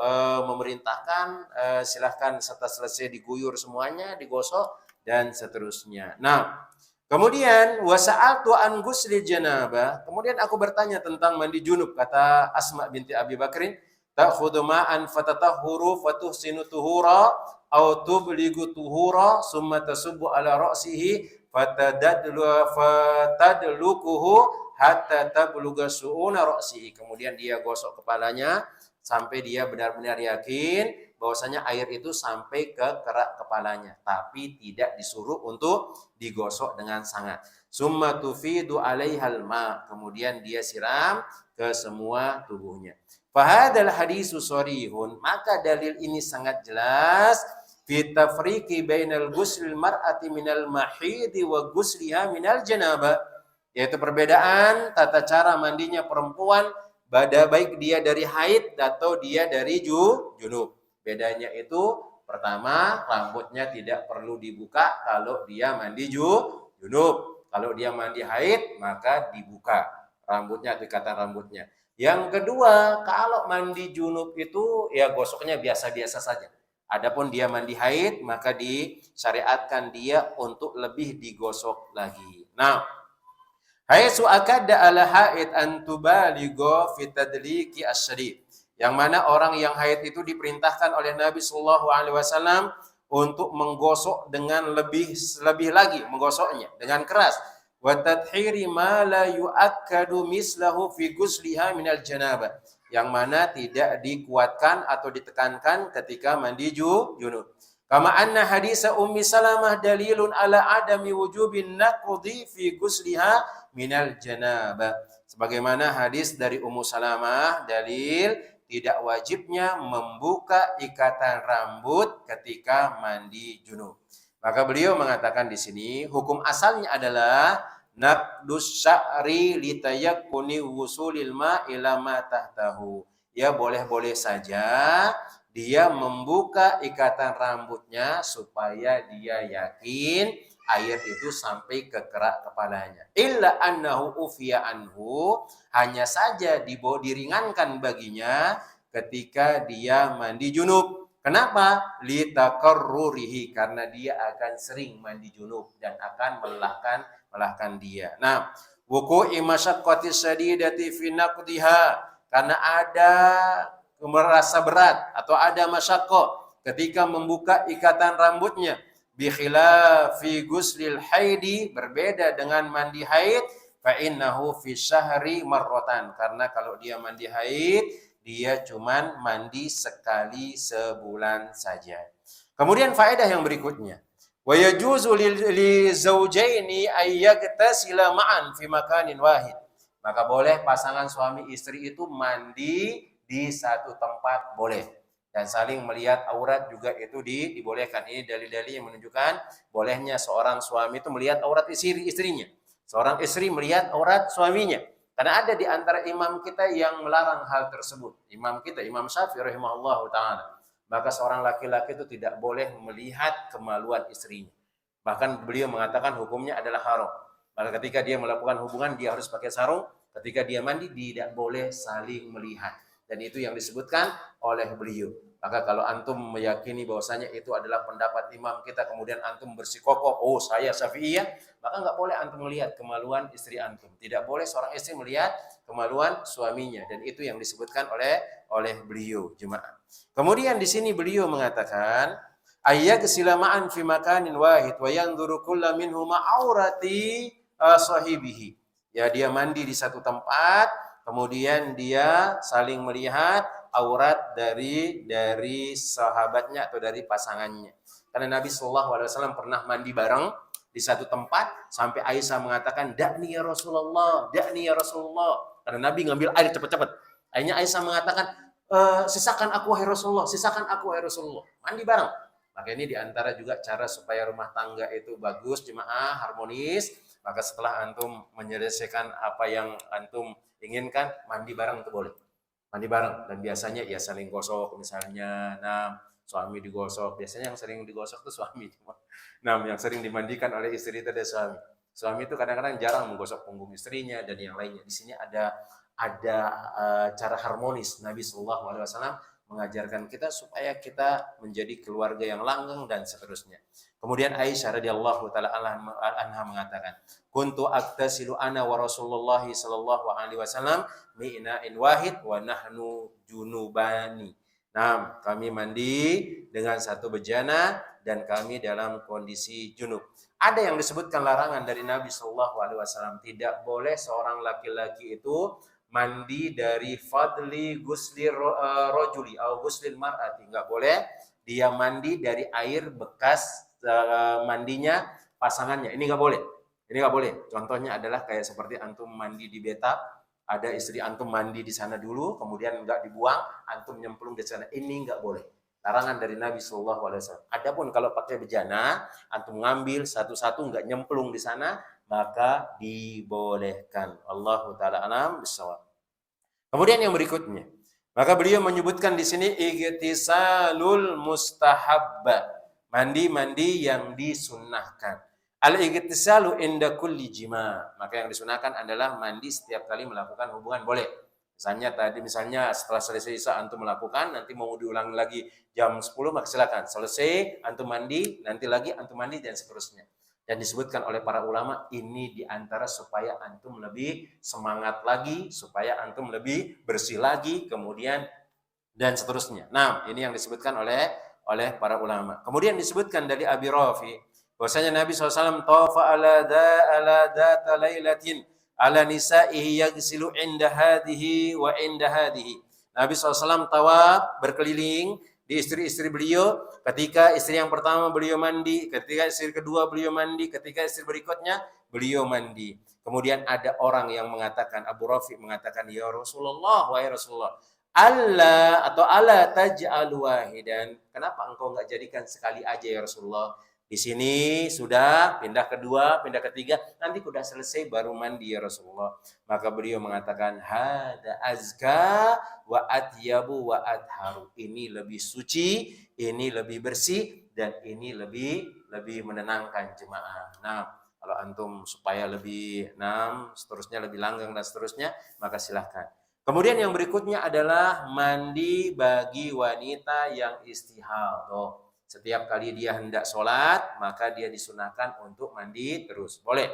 memerintahkan silahkan setelah selesai diguyur semuanya, digosok dan seterusnya. Nah, kemudian wasa'altu an ghusli janabah, kemudian aku bertanya tentang mandi junub. Kata Asma binti Abi Bakrin, ta'khudhu ma'an fatatahhuru fatuhsinu tuhura aw tubligu tuhura summa tasubbu ala ra'sihi fatadlukuhu hatta tablugha su'una ra'sihi. Kemudian dia gosok kepalanya sampai dia benar-benar yakin bahwasanya air itu sampai ke kerak kepalanya, tapi tidak disuruh untuk digosok dengan sangat. Summa tufidu alaihal ma, kemudian dia siram ke semua tubuhnya. Fahadal hadisu sharihun, maka dalil ini sangat jelas fi tafriqi bainal ghuslil mar'ati minal mahidi wa ghusliha minal janabah, yaitu perbedaan tata cara mandinya perempuan, baik dia dari haid atau dia dari junub. Bedanya itu pertama, rambutnya tidak perlu dibuka kalau dia mandi junub. Kalau dia mandi haid maka dibuka rambutnya atau ikatan rambutnya. Yang kedua, kalau mandi junub itu ya gosoknya biasa-biasa saja. Adapun dia mandi haid maka disyariatkan dia untuk lebih digosok lagi. Nah, haitsu akada ala haid an tubaligha fi tadliki asy-syadid. Yang mana orang yang haid itu diperintahkan oleh Nabi sallallahu alaihi wasallam untuk menggosok dengan lebih lagi, menggosoknya dengan keras. Wa tadhiri ma la yu'akkadu mislahu fi ghusliha minal janabah. Yang mana tidak dikuatkan atau ditekankan ketika mandi junub. Kama anna hadisa Ummi Salamah dalilun ala adami wujubin naqdi fi ghusliha minal janabah. Sebagaimana hadis dari Ummu Salamah dalil tidak wajibnya membuka ikatan rambut ketika mandi junub. Maka beliau mengatakan di sini hukum asalnya adalah naqdus sya'ri litayakkuni wusulil ma ila ma tahtahu. Ya boleh-boleh saja dia membuka ikatan rambutnya supaya dia yakin air itu sampai ke kerak kepalanya. Illa annahu ufiya anhu, hanya saja diringankan baginya ketika dia mandi junub. Kenapa? Litakarrurihi, karena dia akan sering mandi junub dan akan melelahkan dia. Nah, wuqu'i masyaqqati syadidati fi naqdiha, karena ada merasa berat atau ada masyaqqa ketika membuka ikatan rambutnya. Bi khilafi guslil haidi, berbeda dengan mandi haid, fa innahu fi syahri marratan, karena kalau dia mandi haid dia cuman mandi sekali sebulan saja. Kemudian faedah yang berikutnya, wa yajuzu li zawjaini ay yaghtasila ma'an fi makanin wahid. Maka boleh pasangan suami istri itu mandi di satu tempat, boleh. Dan saling melihat aurat juga itu dibolehkan. Ini dalil-dalil yang menunjukkan bolehnya seorang suami itu melihat aurat istrinya. Seorang istri melihat aurat suaminya. Karena ada di antara imam kita yang melarang hal tersebut. Imam kita, Imam Syafi'i rahimahullah ta'ala. Maka seorang laki-laki itu tidak boleh melihat kemaluan istrinya. Bahkan beliau mengatakan hukumnya adalah haram. Maka ketika dia melakukan hubungan, dia harus pakai sarung. Ketika dia mandi, tidak boleh saling melihat. Dan itu yang disebutkan oleh beliau. Maka kalau antum meyakini bahwasanya itu adalah pendapat imam kita, kemudian antum bersikokoh, oh saya Syafi'iyah, maka nggak boleh antum melihat kemaluan istri antum. Tidak boleh seorang istri melihat kemaluan suaminya. Dan itu yang disebutkan oleh beliau, jemaah. Kemudian di sini beliau mengatakan, ayyaghsila ma'an fi makanin wahid wa yanzuru kullu minhuma aurati sahibihi. Ya, dia mandi di satu tempat, kemudian dia saling melihat aurat dari sahabatnya atau dari pasangannya. Karena Nabi Shallallahu Alaihi Wasallam pernah mandi bareng di satu tempat sampai Aisyah mengatakan, "Da'ni ya Rasulullah, da'ni ya Rasulullah." Karena Nabi ngambil air cepat-cepat. Akhirnya Aisyah mengatakan, sisakan aku wahai Rasulullah, sisakan aku wahai Rasulullah. Mandi bareng. Maka ini diantara juga cara supaya rumah tangga itu bagus, jemaah, harmonis. Maka setelah antum menyelesaikan apa yang antum inginkan, mandi bareng itu boleh. Mandi bareng, dan biasanya ya saling gosok misalnya. Nah, suami digosok, biasanya yang sering digosok itu suami. Nah, yang sering dimandikan oleh istri itu ada suami. Suami itu kadang-kadang jarang menggosok punggung istrinya dan yang lainnya. Di sini ada cara harmonis. Nabi Shallallahu Alaihi Wasallam mengajarkan kita supaya kita menjadi keluarga yang langgeng dan seterusnya. Kemudian Aisyah radhiyallahu taala anha mengatakan, "Kuntu aktasilu ana wa Rasulullah sallallahu alaihi wasallam mi'na'in wahid wa nahnu junubani." Nah, kami mandi dengan satu bejana dan kami dalam kondisi junub. Ada yang disebutkan larangan dari Nabi sallallahu alaihi wasallam, tidak boleh seorang laki-laki itu mandi dari fadli gusli rojuli atau guslil mar'ati, enggak boleh dia mandi dari air bekas mandinya pasangannya. Ini nggak boleh. Ini nggak boleh. Contohnya adalah kayak seperti antum mandi di bathtub, ada istri antum mandi di sana dulu, kemudian nggak dibuang, antum nyemplung di sana. Ini nggak boleh. Larangan dari Nabi Shallallahu Alaihi Wasallam. Adapun kalau pakai bejana, antum ngambil satu-satu nggak nyemplung di sana, maka dibolehkan. Allahu taala alam bisawab. Kemudian yang berikutnya, maka beliau menyebutkan di sini igtisalul mustahabba. Mandi-mandi yang disunnahkan. Al-igtisalu inda kulli jima. Maka yang disunahkan adalah mandi setiap kali melakukan hubungan, boleh. Misalnya setelah selesai Isya antum melakukan, nanti mau diulang lagi jam 10, maka silakan. Selesai antum mandi, nanti lagi antum mandi dan seterusnya. Dan disebutkan oleh para ulama, ini diantara supaya antum lebih semangat lagi, supaya antum lebih bersih lagi, kemudian dan seterusnya. Nah, ini yang disebutkan oleh para ulama. Kemudian disebutkan dari Abi Rafi, bahwasanya Nabi SAW tawafa ala data lailatin ala nisa'ihi yaghsilu inda hadhihi wa inda hadhihi. Nabi SAW tawaf berkeliling di istri-istri beliau. Ketika istri yang pertama beliau mandi, ketika istri kedua beliau mandi, ketika istri berikutnya beliau mandi. Kemudian ada orang yang mengatakan, Abu Rafi mengatakan, ya Rasulullah, wahai Rasulullah, Allah atau ala taj'al wahidan. Kenapa engkau enggak jadikan sekali aja ya Rasulullah? Di sini sudah pindah kedua, pindah ketiga, nanti sudah selesai baru mandi ya Rasulullah. Maka beliau mengatakan, hada azka wa atyabu wa atharu. Ini lebih suci, ini lebih bersih, dan ini lebih menenangkan jemaah. Nah, kalau antum supaya lebih seterusnya lebih langgeng dan seterusnya, maka silahkan. Kemudian yang berikutnya adalah mandi bagi wanita yang istihadah. Setiap kali dia hendak sholat, maka dia disunahkan untuk mandi terus. Boleh.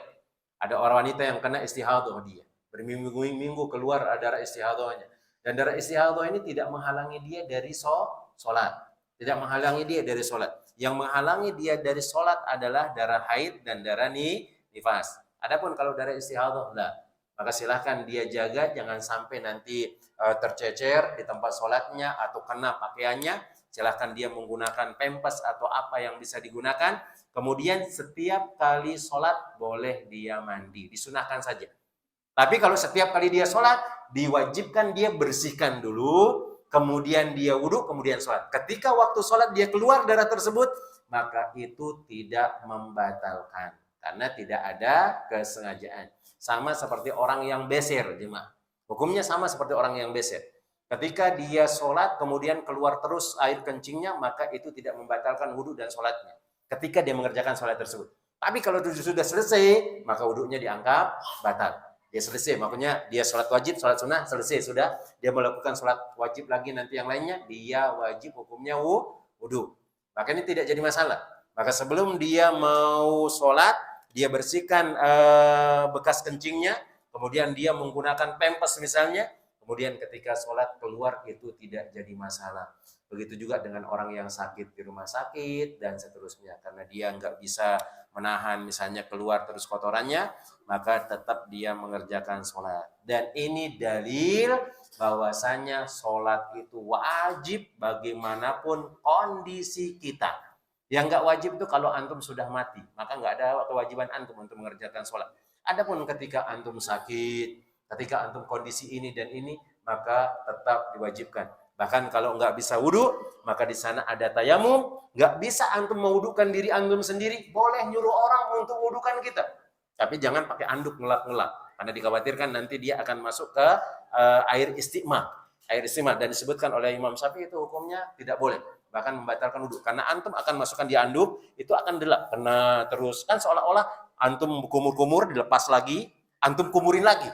Ada orang wanita yang kena istihadhah dia. Berminggu-minggu keluar darah istihadhahnya. Dan darah istihadhah ini tidak menghalangi dia dari sholat. Tidak menghalangi dia dari sholat. Yang menghalangi dia dari sholat adalah darah haid dan darah nifas. Adapun kalau darah istihadhah, maka silahkan dia jaga, jangan sampai nanti tercecer di tempat sholatnya atau kena pakaiannya. Silahkan dia menggunakan pempes atau apa yang bisa digunakan. Kemudian setiap kali sholat boleh dia mandi, disunahkan saja. Tapi kalau setiap kali dia sholat, diwajibkan dia bersihkan dulu, kemudian dia wudhu, kemudian sholat. Ketika waktu sholat dia keluar darah tersebut, maka itu tidak membatalkan. Karena tidak ada kesengajaan. Sama seperti orang yang beser, jemaah. Hukumnya sama seperti orang yang beser. Ketika dia sholat, kemudian keluar terus air kencingnya, maka itu tidak membatalkan wudhu dan sholatnya. Ketika dia mengerjakan sholat tersebut. Tapi kalau sudah selesai, maka wudhunya dianggap batal. Dia selesai, makanya dia sholat wajib, sholat sunnah, selesai. Sudah, dia melakukan sholat wajib lagi nanti yang lainnya, dia wajib hukumnya wudhu. Maka ini tidak jadi masalah. Maka sebelum dia mau sholat, dia bersihkan bekas kencingnya, kemudian dia menggunakan pempes misalnya, kemudian ketika sholat keluar itu tidak jadi masalah. Begitu juga dengan orang yang sakit di rumah sakit dan seterusnya. Karena dia nggak bisa menahan misalnya keluar terus kotorannya, maka tetap dia mengerjakan sholat. Dan ini dalil bahwasanya sholat itu wajib bagaimanapun kondisi kita. Yang nggak wajib itu kalau antum sudah mati, maka nggak ada kewajiban antum untuk mengerjakan sholat. Adapun ketika antum sakit, ketika antum kondisi ini dan ini, maka tetap diwajibkan. Bahkan kalau nggak bisa wudhu, maka di sana ada tayamum. Nggak bisa antum mewudukan diri antum sendiri, boleh nyuruh orang untuk wudukan kita. Tapi jangan pakai anduk ngelap-ngelap, karena dikhawatirkan nanti dia akan masuk ke air istiqma. Air istiqma, dan disebutkan oleh Imam Syafi'i itu hukumnya tidak boleh. Bahkan membatalkan wudhu. Karena antum akan masukkan di anduk, itu akan delap. Kena terus. Kan seolah-olah antum kumur-kumur, dilepas lagi, antum kumurin lagi.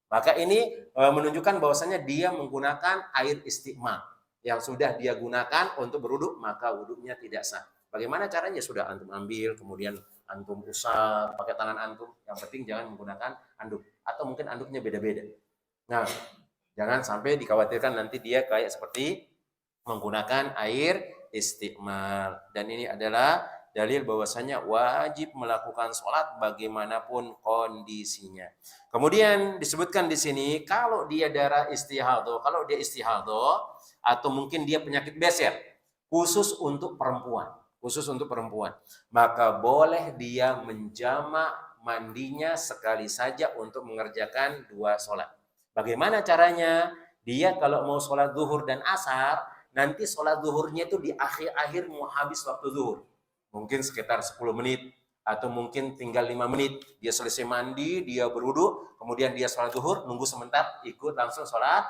Maka ini menunjukkan bahwasanya dia menggunakan air istiqma yang sudah dia gunakan untuk berwudhu, maka wudhunya tidak sah. Bagaimana caranya? Sudah antum ambil, kemudian antum usap pakai tangan antum. Yang penting jangan menggunakan anduk. Atau mungkin anduknya beda-beda. Nah, jangan sampai dikhawatirkan nanti dia kayak seperti menggunakan air istiqmal. Dan ini adalah dalil bahwasanya wajib melakukan sholat bagaimanapun kondisinya. Kemudian disebutkan di sini kalau dia darah istihadhah, kalau dia istihadhah atau mungkin dia penyakit beser, khusus untuk perempuan, maka boleh dia menjamak mandinya sekali saja untuk mengerjakan 2 sholat. Bagaimana caranya? Dia kalau mau sholat zuhur dan asar, nanti sholat zuhurnya itu di akhir-akhir mau habis waktu zuhur. Mungkin sekitar 10 menit atau mungkin tinggal 5 menit. Dia selesai mandi, dia berwudu, kemudian dia sholat zuhur, nunggu sebentar, ikut langsung sholat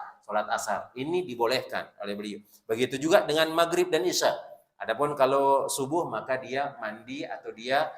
asar. Ini dibolehkan oleh beliau. Begitu juga dengan maghrib dan isya. Adapun kalau subuh maka dia mandi atau dia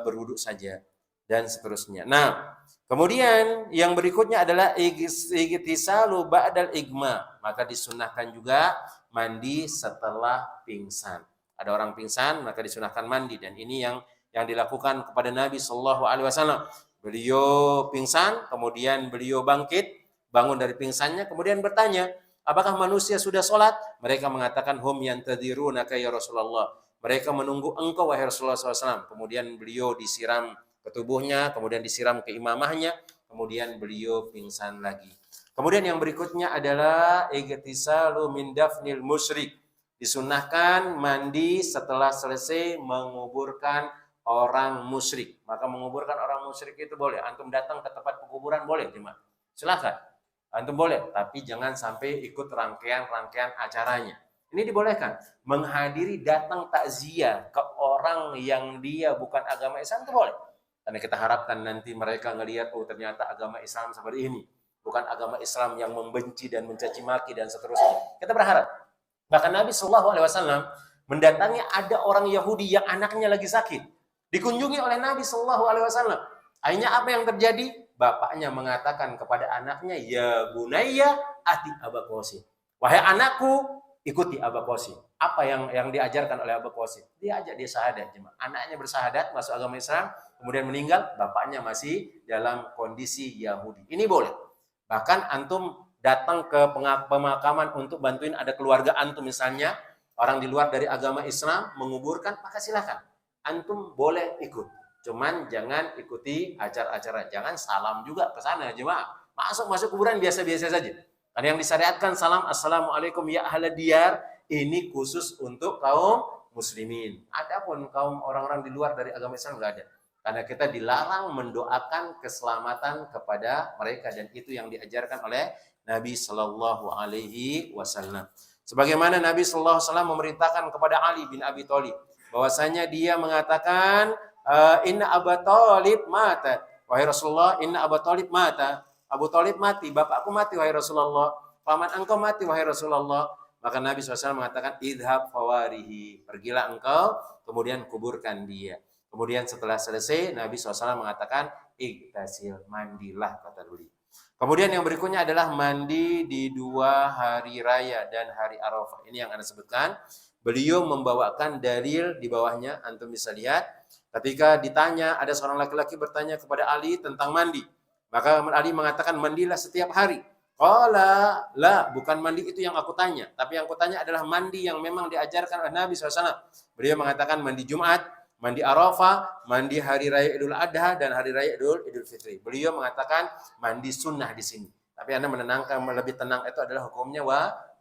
berwudu saja dan seterusnya. Nah, kemudian yang berikutnya adalah igtisalu ba'dal igma. Maka disunahkan juga mandi setelah pingsan. Ada orang pingsan maka disunahkan mandi, dan ini yang dilakukan kepada Nabi Shallallahu Alaihi Wasallam. Beliau pingsan, kemudian beliau bangkit, bangun dari pingsannya, kemudian bertanya, apakah manusia sudah sholat? Mereka mengatakan, hum yantadirunaka ya Rasulullah. Mereka menunggu engkau wahai Rasulullah SAW. Kemudian beliau disiram ke tubuhnya, kemudian disiram ke imamahnya, kemudian beliau pingsan lagi. Kemudian yang berikutnya adalah igtisalu min dafnil musyrik. Disunahkan mandi setelah selesai menguburkan orang musyrik. Maka menguburkan orang musyrik itu boleh. Antum datang ke tempat penguburan boleh, jemaah. Silakan. Antum boleh, tapi jangan sampai ikut rangkaian-rangkaian acaranya. Ini dibolehkan. Menghadiri datang takziah ke orang yang dia bukan agama Islam itu boleh. Karena kita harapkan nanti mereka ngelihat, oh ternyata agama Islam seperti ini. Bukan agama Islam yang membenci dan mencaci maki dan seterusnya. Kita berharap. Bahkan Nabi Shallallahu Alaihi Wasallam mendatangi ada orang Yahudi yang anaknya lagi sakit. Dikunjungi oleh Nabi Shallallahu Alaihi Wasallam. Akhirnya apa yang terjadi? Bapaknya mengatakan kepada anaknya, ya bunayya ati Aba Qasim. Wahai anakku, ikuti Aba Qasim. Apa yang diajarkan oleh Aba Qasim? Dia ajak dia syahadat. Anaknya bersyahadat masuk agama Islam, kemudian meninggal, bapaknya masih dalam kondisi Yahudi. Ini boleh. Bahkan antum datang ke pemakaman untuk bantuin ada keluarga antum misalnya, orang di luar dari agama Islam menguburkan, maka silakan. Antum boleh ikut. Cuman jangan ikuti acara-acara. Jangan salam juga ke sana, jemaah. Masuk kuburan biasa-biasa saja. Karena yang disyariatkan salam assalamualaikum ya ahla diyar, ini khusus untuk kaum muslimin. Adapun kaum orang-orang di luar dari agama Islam enggak ada. Karena kita dilarang mendoakan keselamatan kepada mereka dan itu yang diajarkan oleh Nabi Shallallahu Alaihi Wasallam. Sebagaimana Nabi Shallallahu Alaihi Wasallam memerintahkan kepada Ali bin Abi Thalib bahwasanya dia mengatakan inna Abu Thalib mata. Wahai Rasulullah, inna Abu Thalib mata. Abu Thalib mati, bapakku mati wahai Rasulullah. Paman engkau mati wahai Rasulullah. Maka Nabi SAW mengatakan idhab fawarihi. Pergilah engkau, kemudian kuburkan dia. Kemudian setelah selesai, Nabi SAW mengatakan igtasil, mandilah kata beliau. Kemudian yang berikutnya adalah mandi di 2 hari raya dan hari Arafah. Ini yang Anda sebutkan. Beliau membawakan dalil di bawahnya, antum bisa lihat. Ketika ditanya, ada seorang laki-laki bertanya kepada Ali tentang mandi. Maka Ali mengatakan, mandilah setiap hari. Qala, la, bukan mandi itu yang aku tanya. Tapi yang aku tanya adalah mandi yang memang diajarkan oleh Nabi SAW. Beliau mengatakan mandi Jumat, mandi Arafah, mandi hari raya Idul Adha, dan hari raya Idul Fitri. Beliau mengatakan mandi sunnah di sini. Tapi Anda menenangkan, lebih tenang itu adalah hukumnya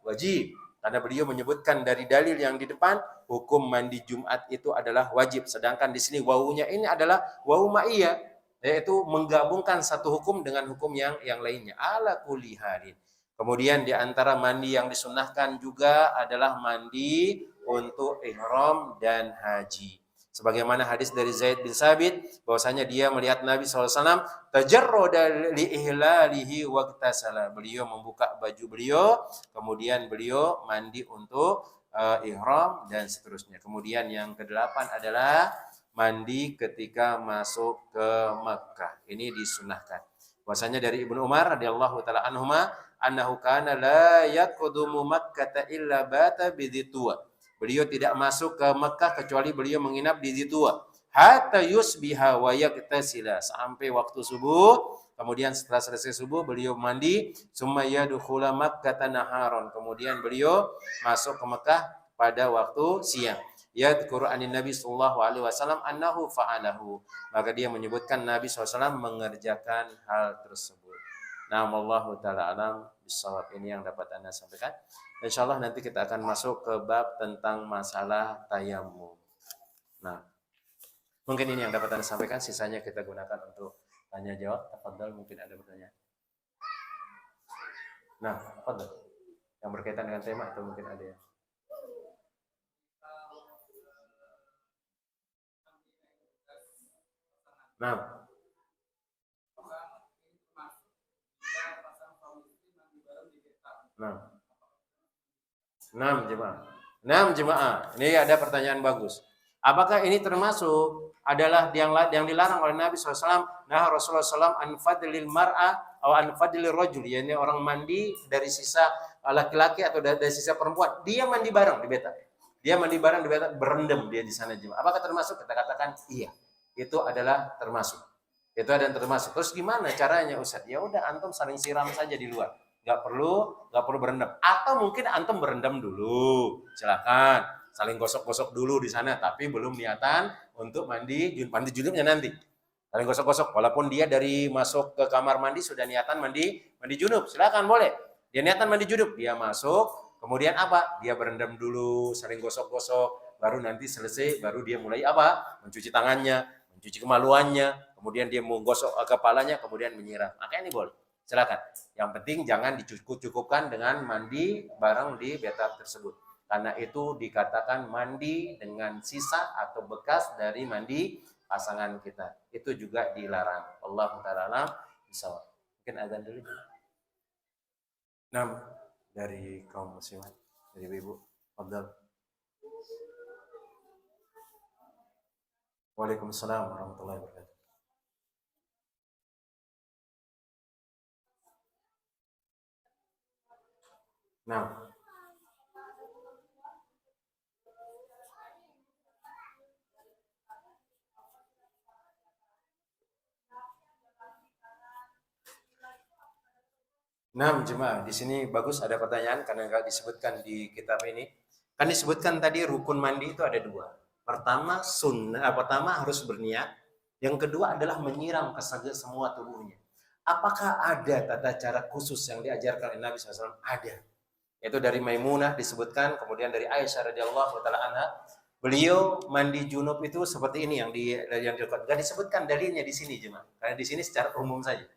wajib. Karena beliau menyebutkan dari dalil yang di depan, hukum mandi Jumat itu adalah wajib. Sedangkan di sini wawunya ini adalah wawu ma'iyah, yaitu menggabungkan satu hukum dengan hukum yang lainnya. Ala kulli halin. Kemudian di antara mandi yang disunnahkan juga adalah mandi untuk ihram dan haji. Sebagaimana hadis dari Zaid bin Sabit, bahwasanya dia melihat Nabi SAW tajarroda li ihlalihi waqtasala. Beliau membuka baju beliau, kemudian beliau mandi untuk ihram dan seterusnya. Kemudian yang ke-8 adalah mandi ketika masuk ke Makkah. Ini disunahkan. Bahwasanya dari Ibnu Umar radhiyallahu taala anhuma annahu kana la yaqudumu Makkah illa bata bidzituwa. Beliau tidak masuk ke Mekah kecuali beliau menginap di Dzituwa. Hatta yusbiha wa yaktasila, sampai waktu subuh. Kemudian setelah selesai subuh beliau mandi, summa yadkhula Makkah naharon. Kemudian beliau masuk ke Mekah pada waktu siang. Yadhkuru anin Nabi sallallahu alaihi wasallam annahu fa'alahu. Maka dia menyebutkan Nabi SAW mengerjakan hal tersebut. Nah, wallahu taala alam bisawab. Ini yang dapat Anda sampaikan. Insyaallah nanti kita akan masuk ke bab tentang masalah tayamum. Nah, mungkin ini yang dapat Anda sampaikan, sisanya kita gunakan untuk tanya jawab. Tafadhal, mungkin ada pertanyaan. Nah, tafadhal. Yang berkaitan dengan tema atau mungkin ada ya. Nah. Enam jemaah. Ini ada pertanyaan bagus. Apakah ini termasuk adalah yang dilarang oleh Nabi SAW? Nah, Rasulullah SAW anfadlil mar'a atau anfadlil rajul, yakni orang mandi dari sisa laki-laki atau dari sisa perempuan. Dia mandi bareng di beta. Dia mandi bareng di beta, berendam dia di sana jemaah. Apakah termasuk? Kita katakan iya. Itu adalah termasuk. Itu ada yang termasuk. Terus gimana caranya Ustaz? Ya udah antum saling siram saja di luar. Nggak perlu berendam. Atau mungkin antum berendam dulu, silakan saling gosok-gosok dulu di sana, tapi belum niatan untuk mandi junubnya nanti. Saling gosok-gosok, walaupun dia dari masuk ke kamar mandi sudah niatan mandi junub, silakan boleh. Dia niatan mandi junub, dia masuk, kemudian apa? Dia berendam dulu, saling gosok-gosok, baru nanti selesai, baru dia mulai apa? Mencuci tangannya, mencuci kemaluannya, kemudian dia menggosok kepalanya, kemudian menyiram. Maka ini boleh. Silakan. Yang penting jangan dicukupkan dengan mandi bareng di bathtub tersebut. Karena itu dikatakan mandi dengan sisa atau bekas dari mandi pasangan kita. Itu juga dilarang. Allah Ta'ala bisawab. Mungkin azan dulu. Nah, dari kaum muslimat, dari ibu Abdul. Waalaikumsalam warahmatullahi wabarakatuh. Nah, Nah, jemaah, di sini bagus ada pertanyaan karena nggak disebutkan di kitab ini. Kan disebutkan tadi rukun mandi itu ada dua. Pertama sunnah, pertama harus berniat. Yang kedua adalah menyiram ke semua tubuhnya. Apakah ada tata cara khusus yang diajarkan oleh Nabi SAW? Ada. Itu dari Maimunah disebutkan, kemudian dari Aisyah radhiyallahu taala anha, beliau mandi junub itu seperti ini yang dilakukan. Enggak disebutkan dalilnya di sini jemaah. Karena di sini secara umum saja.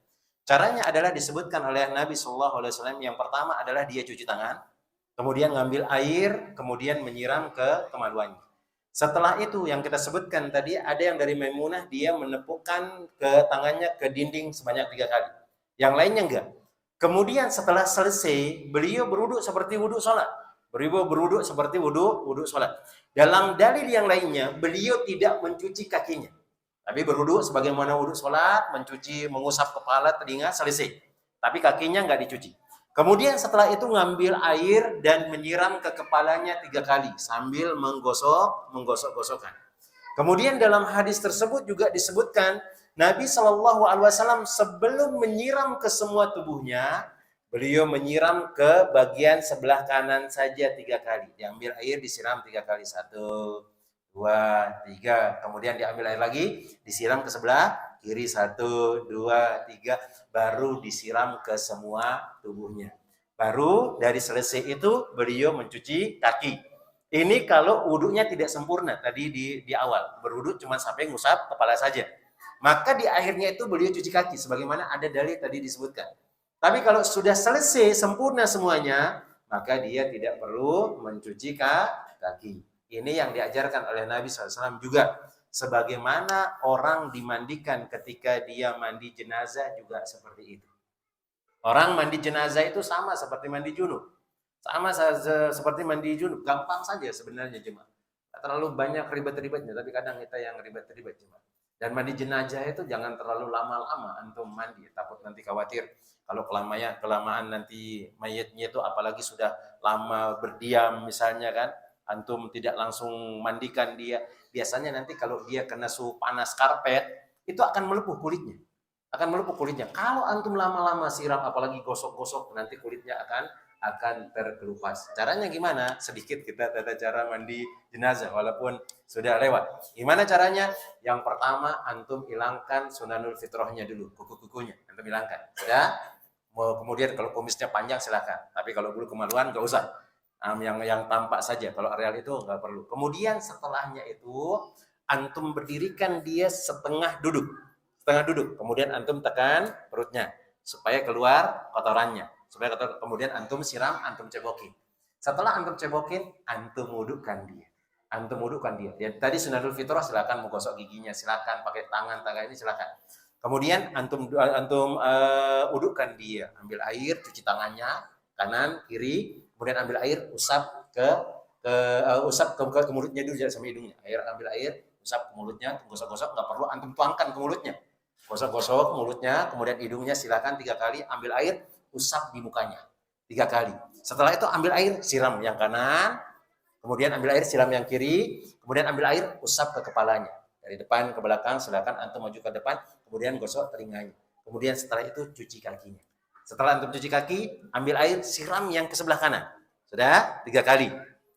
Caranya adalah disebutkan oleh Nabi Shallallahu Alaihi Wasallam. Yang pertama adalah dia cuci tangan, kemudian ngambil air, kemudian menyiram ke kemaluannya. Setelah itu yang kita sebutkan tadi ada yang dari Maimunah dia menepukkan ke tangannya ke dinding sebanyak 3 kali. Yang lainnya enggak. Kemudian setelah selesai beliau berwuduk seperti wuduk sholat. Beliau berwuduk seperti wuduk sholat. Dalam dalil yang lainnya beliau tidak mencuci kakinya. Tapi berwudu sebagaimana wudu sholat, mencuci, mengusap kepala, telinga, selesai. Tapi kakinya nggak dicuci. Kemudian setelah itu ngambil air dan menyiram ke kepalanya 3 kali sambil menggosok-gosokkan. Kemudian dalam hadis tersebut juga disebutkan Nabi Shallallahu Alaihi Wasallam sebelum menyiram ke semua tubuhnya, beliau menyiram ke bagian sebelah kanan saja 3 kali. Diambil air disiram 3 kali, 1, 2, 3. Kemudian diambil air lagi, disiram ke sebelah kiri, 1, 2, 3. Baru disiram ke semua tubuhnya. Baru dari selesai itu beliau mencuci kaki. Ini kalau wudhunya tidak sempurna tadi di awal. Berwudhu cuma sampai ngusap kepala saja. Maka di akhirnya itu beliau cuci kaki. Sebagaimana ada dalil tadi disebutkan. Tapi kalau sudah selesai sempurna semuanya, maka dia tidak perlu mencuci kaki. Ini yang diajarkan oleh Nabi SAW juga. Sebagaimana orang dimandikan ketika dia mandi jenazah juga seperti itu. Orang mandi jenazah itu sama seperti mandi junub. Sama seperti mandi junub. Gampang saja sebenarnya jemaah. Tak terlalu banyak ribet-ribetnya, tapi kadang kita yang ribet-ribet jemaah. Dan mandi jenazah itu jangan terlalu lama-lama antum mandi. Takut nanti khawatir kalau kelamaan nanti mayatnya itu apalagi sudah lama berdiam misalnya kan. Antum tidak langsung mandikan dia. Biasanya nanti kalau dia kena suhu panas karpet, itu akan melepuh kulitnya. Kalau antum lama-lama siram, apalagi gosok-gosok, nanti kulitnya akan terkelupas. Caranya gimana? Sedikit kita tata cara mandi jenazah, walaupun sudah lewat. Gimana caranya? Yang pertama, antum hilangkan sunanul fitrahnya dulu, kuku-kukunya. Antum hilangkan. Ya? Kemudian kalau kumisnya panjang silakan. Tapi kalau bulu kemaluan nggak usah. Yang tampak saja. Kalau areal itu nggak perlu. Kemudian setelahnya itu, antum berdirikan dia setengah duduk. Kemudian antum tekan perutnya supaya keluar kotorannya. Kemudian antum siram, antum cebokin. Setelah antum cebokin, antum wudukkan dia. Ya, tadi sunnatul fitrah silakan mau gosok giginya, silakan pakai tangan ini silakan. Kemudian antum wudukkan dia, ambil air, cuci tangannya kanan, kiri, kemudian ambil air, usap ke mulutnya dulu, jangan sampai hidungnya. Ambil air, usap ke mulutnya, gosok-gosok, nggak perlu antum tuangkan ke mulutnya. Gosok-gosok mulutnya, kemudian hidungnya silakan 3 kali, ambil air, usap di mukanya 3 kali. Setelah itu ambil air, siram yang kanan, kemudian ambil air, siram yang kiri, kemudian ambil air, usap ke kepalanya. Dari depan ke belakang, silakan antum maju ke depan, kemudian gosok telinganya. Kemudian setelah itu cuci kakinya. Setelah antum cuci kaki, ambil air, siram yang ke sebelah kanan. Sudah 3 kali.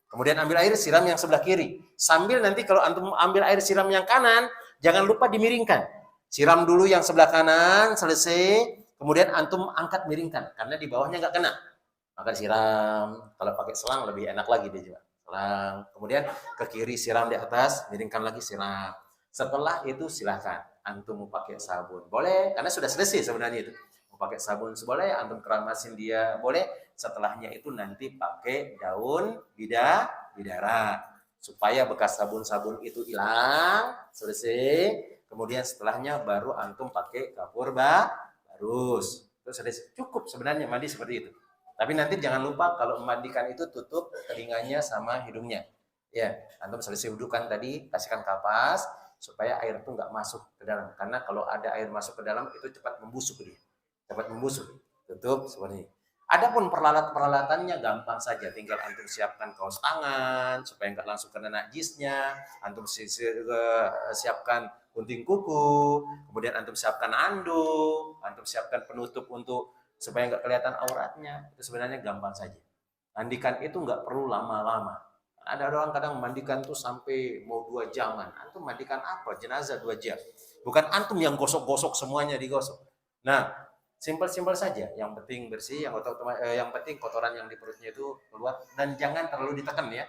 Kemudian ambil air, siram yang sebelah kiri. Sambil nanti kalau antum ambil air, siram yang kanan, jangan lupa dimiringkan. Siram dulu yang sebelah kanan, selesai. Kemudian antum angkat miringkan, karena di bawahnya nggak kena. Maka siram. Kalau pakai selang lebih enak lagi dia juga. Selang. Kemudian ke kiri siram di atas, miringkan lagi siram. Setelah itu silahkan. Antum mau pakai sabun. Boleh, karena sudah selesai sebenarnya itu. Mau pakai sabun boleh, antum keramasin dia boleh. Setelahnya itu nanti pakai daun bidara. Supaya bekas sabun-sabun itu hilang, selesai. Kemudian setelahnya baru antum pakai kapur barus. Terus sudah cukup sebenarnya mandi seperti itu. Tapi nanti jangan lupa kalau memandikan itu tutup telinganya sama hidungnya. Ya, antum selesai wudukan tadi, kasihkan kapas supaya air itu nggak masuk ke dalam. Karena kalau ada air masuk ke dalam itu cepat membusuk dia. Tutup seperti ini. Adapun peralatannya gampang saja, tinggal antum siapkan kaos tangan supaya nggak langsung kena najisnya, antum siapkan gunting kuku, kemudian antum siapkan anduk, antum siapkan penutup untuk supaya nggak kelihatan auratnya, itu sebenarnya gampang saja. Mandikan itu nggak perlu lama-lama. Ada orang kadang mandikan tuh sampai mau 2 jaman. Antum mandikan apa? Jenazah 2 jam. Bukan antum yang gosok-gosok semuanya digosok. Nah, simpel-simpel saja. Yang penting bersih, yang penting kotoran yang di perutnya itu keluar dan jangan terlalu ditekan ya.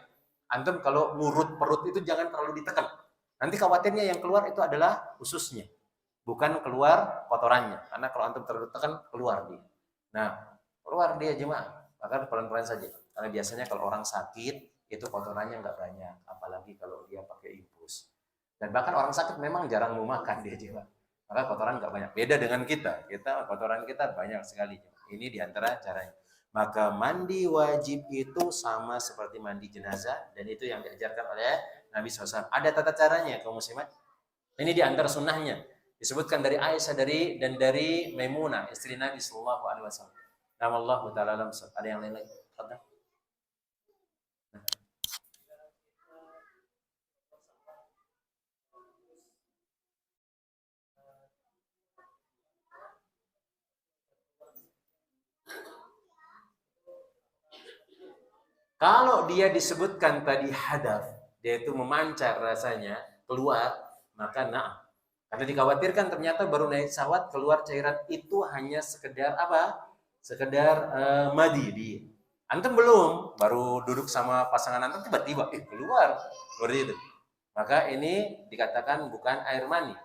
Antum kalau ngurut perut itu jangan terlalu ditekan. Nanti khawatirnya yang keluar itu adalah ususnya, bukan keluar kotorannya. Karena kalau antum terlalu tekan keluar dia. Nah, keluar dia jemaah. Maka pelan-pelan saja. Karena biasanya kalau orang sakit itu kotorannya nggak banyak, apalagi kalau dia pakai infus. Dan bahkan orang sakit memang jarang mau makan dia juga. Maka kotoran nggak banyak. Beda dengan kita. Kotoran kita banyak sekali. Ini diantara caranya. Maka mandi wajib itu sama seperti mandi jenazah dan itu yang diajarkan oleh Nabi SAW. Ada tata caranya kaum muslimat. Ini diantara sunnahnya. Disebutkan dari Aisyah dan dari Maimunah istri Nabi Sallallahu Alaihi Wasallam. Nama Allah Taala alam. Ada yang lain lagi? Kalau dia disebutkan tadi hadaf, dia itu memancar rasanya, keluar, maka nah. Karena dikhawatirkan ternyata baru naik pesawat keluar cairan itu hanya sekedar apa? Sekedar madi di. Antum belum, baru duduk sama pasangan antum tiba-tiba keluar seperti itu. Maka ini dikatakan bukan air mani.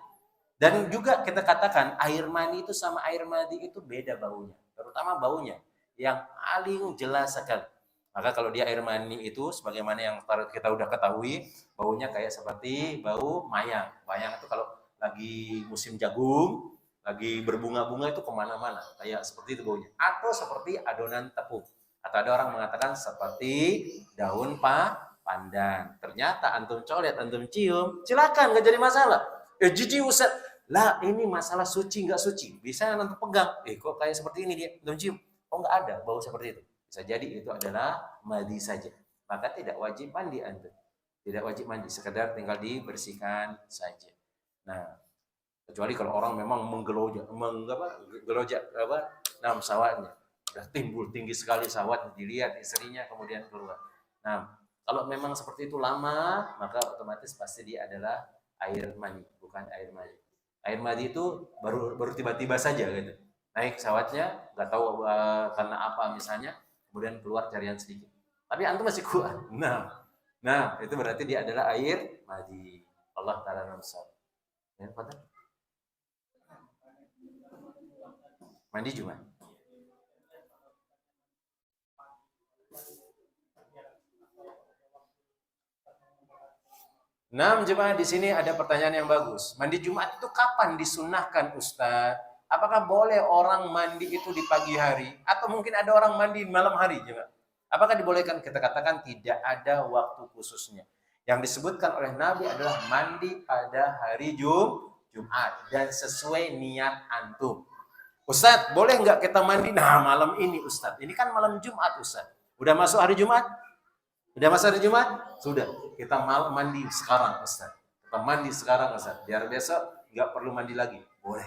Dan juga kita katakan air mani itu sama air madi itu beda baunya, terutama baunya yang paling jelas sekali. Maka kalau dia air mani itu sebagaimana yang kita udah ketahui, baunya kayak seperti bau mayang. Mayang itu kalau lagi musim jagung, lagi berbunga-bunga itu kemana-mana, kayak seperti itu baunya. Atau seperti adonan tepung. Atau ada orang mengatakan seperti daun pandan. Ternyata antum colet, antum cium, silakan, nggak jadi masalah. Jijik Ustaz, lah ini masalah suci nggak suci. Bisa nanti pegang, kok kayak seperti ini dia, antum cium. Oh nggak ada bau seperti itu. Bisa jadi itu adalah madi saja. Maka tidak wajib mandi antum. Tidak wajib mandi, sekedar tinggal dibersihkan saja. Nah, kecuali kalau orang memang menggelojak sawatnya. Sudah timbul tinggi sekali sawat, dilihat istrinya kemudian keluar. Nah, kalau memang seperti itu lama, maka otomatis pasti dia adalah air mani, bukan air madi. Air madi itu baru tiba-tiba saja gitu. Naik pesawatnya, nggak tahu karena apa misalnya, kemudian keluar carian sedikit. Tapi antum masih kuat. Nah, itu berarti dia adalah air madi. Allah Taala nafsu. Ya, mandi cuma. Nah, jemaah di sini ada pertanyaan yang bagus. Mandi Jumat itu kapan disunahkan, Ustaz? Apakah boleh orang mandi itu di pagi hari atau mungkin ada orang mandi malam hari, jemaah? Apakah dibolehkan? Kita katakan tidak ada waktu khususnya. Yang disebutkan oleh Nabi adalah mandi pada hari Jumat dan sesuai niat antum. Ustaz, boleh nggak kita mandi? Nah, malam ini Ustaz. Ini kan malam Jumat, Ustaz. Udah masuk hari Jumat? Udah masuk hari Jumat? Sudah. Kita mandi sekarang, Ustaz. Kita mandi sekarang, Ustaz. Biar besok nggak perlu mandi lagi. Boleh.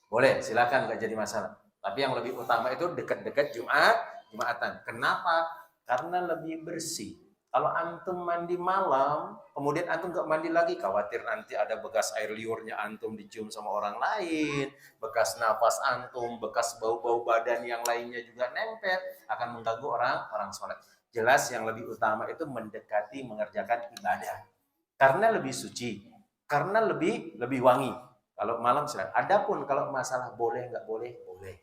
Boleh, silakan, nggak jadi masalah. Tapi yang lebih utama itu dekat-dekat Jumatan. Kenapa? Karena lebih bersih. Kalau antum mandi malam, kemudian antum nggak mandi lagi, khawatir nanti ada bekas air liurnya antum dicium sama orang lain, bekas nafas antum, bekas bau-bau badan yang lainnya juga nempel, akan mengganggu orang sholat. Jelas yang lebih utama itu mendekati mengerjakan ibadah. Karena lebih suci, karena lebih wangi. Kalau malam silakan. Adapun kalau masalah boleh nggak boleh, boleh.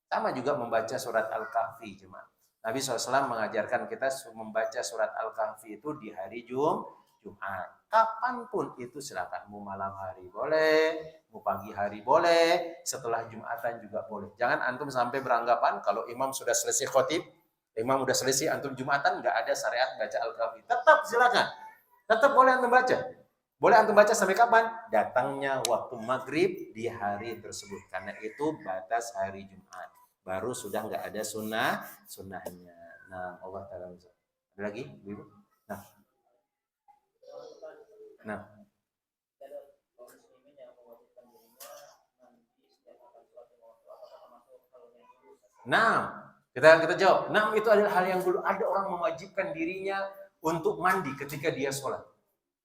Sama juga membaca surat Al-Kahfi, jemaah. Nabi SAW mengajarkan kita membaca surat Al-Kahfi itu di hari Jumat. Kapanpun itu silakan. Mau malam hari boleh, mau pagi hari boleh, setelah Jumatan juga boleh. Jangan antum sampai beranggapan kalau imam sudah selesai khotib, imam sudah selesai antum Jumatan, nggak ada syariat baca Al-Kahfi. Tetap silakan. Tetap boleh antum baca. Boleh antum baca sampai kapan? Datangnya waktu maghrib di hari tersebut. Karena itu batas hari Jumat. Baru sudah nggak ada sunnahnya. Nah, Allah Ta'ala. Ada lagi, Ibu? Nah. Nah, kita jawab. Nah, itu adalah hal yang dulu ada orang mewajibkan dirinya untuk mandi ketika dia sholat.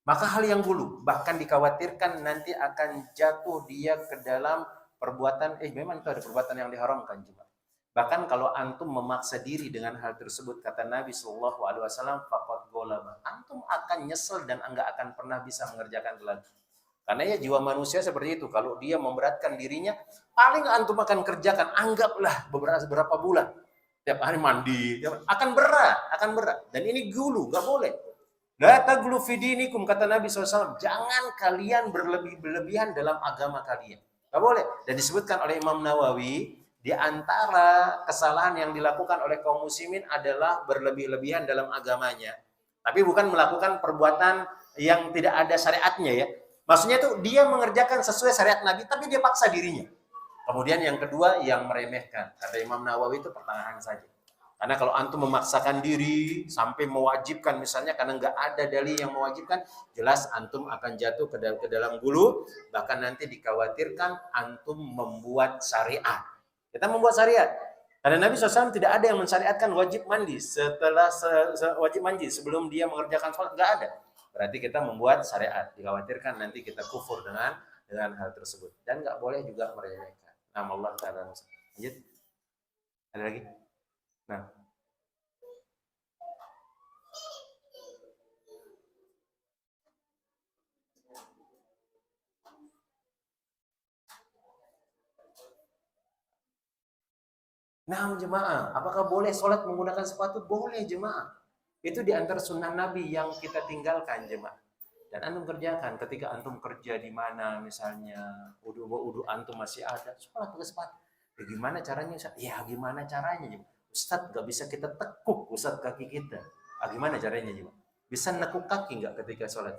Maka hal yang dulu, bahkan dikhawatirkan nanti akan jatuh dia ke dalam perbuatan, memang itu ada perbuatan yang diharamkan juga. Bahkan kalau antum memaksa diri dengan hal tersebut, kata Nabi Shallallahu Alaihi Wasallam, faqad golama. Antum akan nyesel dan enggak akan pernah bisa mengerjakan lagi. Karena ya jiwa manusia seperti itu. Kalau dia memberatkan dirinya, paling antum akan kerjakan. Anggaplah beberapa bulan. Tiap hari mandi, akan berat. Dan ini gulu, nggak boleh. La taglu fi dinikum, kata Nabi SAW. Jangan kalian berlebihan dalam agama kalian. Nggak boleh. Dan disebutkan oleh Imam Nawawi, di antara kesalahan yang dilakukan oleh kaum muslimin adalah berlebih-lebihan dalam agamanya. Tapi bukan melakukan perbuatan yang tidak ada syariatnya ya. Maksudnya itu dia mengerjakan sesuai syariat Nabi, tapi dia paksa dirinya. Kemudian yang kedua, yang meremehkan. Kata Imam Nawawi itu pertengahan saja. Karena kalau antum memaksakan diri sampai mewajibkan misalnya karena nggak ada dalil yang mewajibkan, jelas antum akan jatuh ke dalam gulu, bahkan nanti dikhawatirkan antum membuat syariat. Kita membuat syariat. Karena Nabi SAW tidak ada yang mensyariatkan wajib mandi setelah wajib mandi sebelum dia mengerjakan sholat, nggak ada. Berarti kita membuat syariat. Dikhawatirkan nanti kita kufur dengan hal tersebut. Dan nggak boleh juga meremehkan. Nama Allah Ta'ala. Lanjut. Ada lagi? Nah. Nah, jemaah, apakah boleh sholat menggunakan sepatu? Boleh, jemaah. Itu di antara sunnah Nabi yang kita tinggalkan, jemaah. Dan antum kerjakan ketika antum kerja di mana misalnya udu antum masih ada, sholat pakai sepatu. Ya, gimana caranya? Ya gimana caranya? Ustadz gak bisa kita tekuk Ustadz kaki kita. Gimana caranya? Bisa nekuk kaki nggak ketika sholat?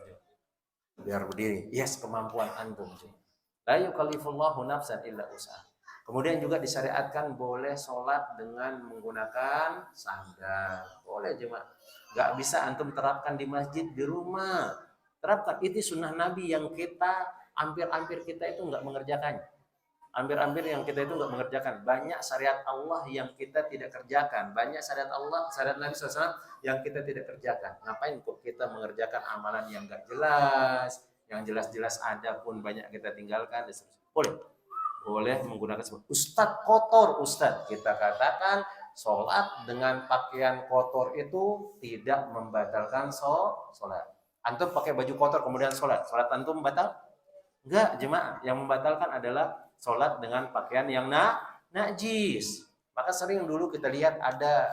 Biar berdiri. Yes, kemampuan antum. La yukallifullahu nafsan illa usaha. Kemudian juga disyariatkan boleh sholat dengan menggunakan sandal. Boleh jemaah. Gak bisa antum terapkan di masjid, di rumah. Terapkan. Itu sunnah Nabi yang kita hampir-hampir kita itu nggak mengerjakannya. Hampir-hampir yang kita itu nggak mengerjakan. Banyak syariat Allah yang kita tidak kerjakan. Banyak syariat Allah, syariat Nabi SAW yang kita tidak kerjakan. Ngapain kok kita mengerjakan amalan yang nggak jelas, yang jelas-jelas ada pun banyak kita tinggalkan. Boleh menggunakan sebut. Ustadz kotor, Ustadz. Kita katakan sholat dengan pakaian kotor itu tidak membatalkan sholat. Antum pakai baju kotor kemudian sholat antum batal? Enggak, jemaah. Yang membatalkan adalah sholat dengan pakaian yang najis. Maka sering dulu kita lihat ada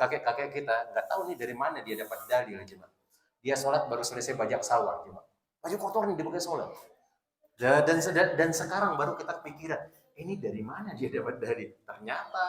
kakek-kakek kita, nggak tahu nih dari mana dia dapat dalil, jemaah. Dia sholat baru selesai bajak sawah, jemaah. Baju kotor nih dipakai sholat. Dan sekarang baru kita pikiran, ini dari mana dia dapat dalil? Ternyata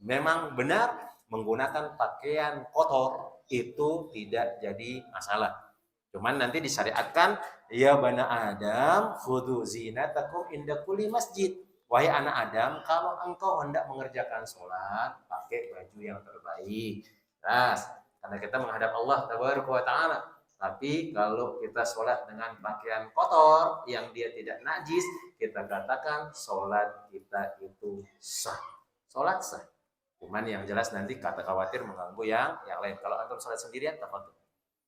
memang benar menggunakan pakaian kotor itu tidak jadi masalah. Cuman nanti disyariatkan, ya bani Adam, khudhu zinatakum inda kulli masjid. Wahai anak Adam, kalau engkau hendak mengerjakan sholat, pakai baju yang terbaik. Nah, karena kita menghadap Allah Tabaraka wa Ta'ala. Tapi kalau kita sholat dengan pakaian kotor yang dia tidak najis, kita katakan sholat kita itu sah. Sholat sah. Cuman yang jelas nanti kata khawatir mengganggu yang lain. Kalau antum sholat sendirian, tafadhol.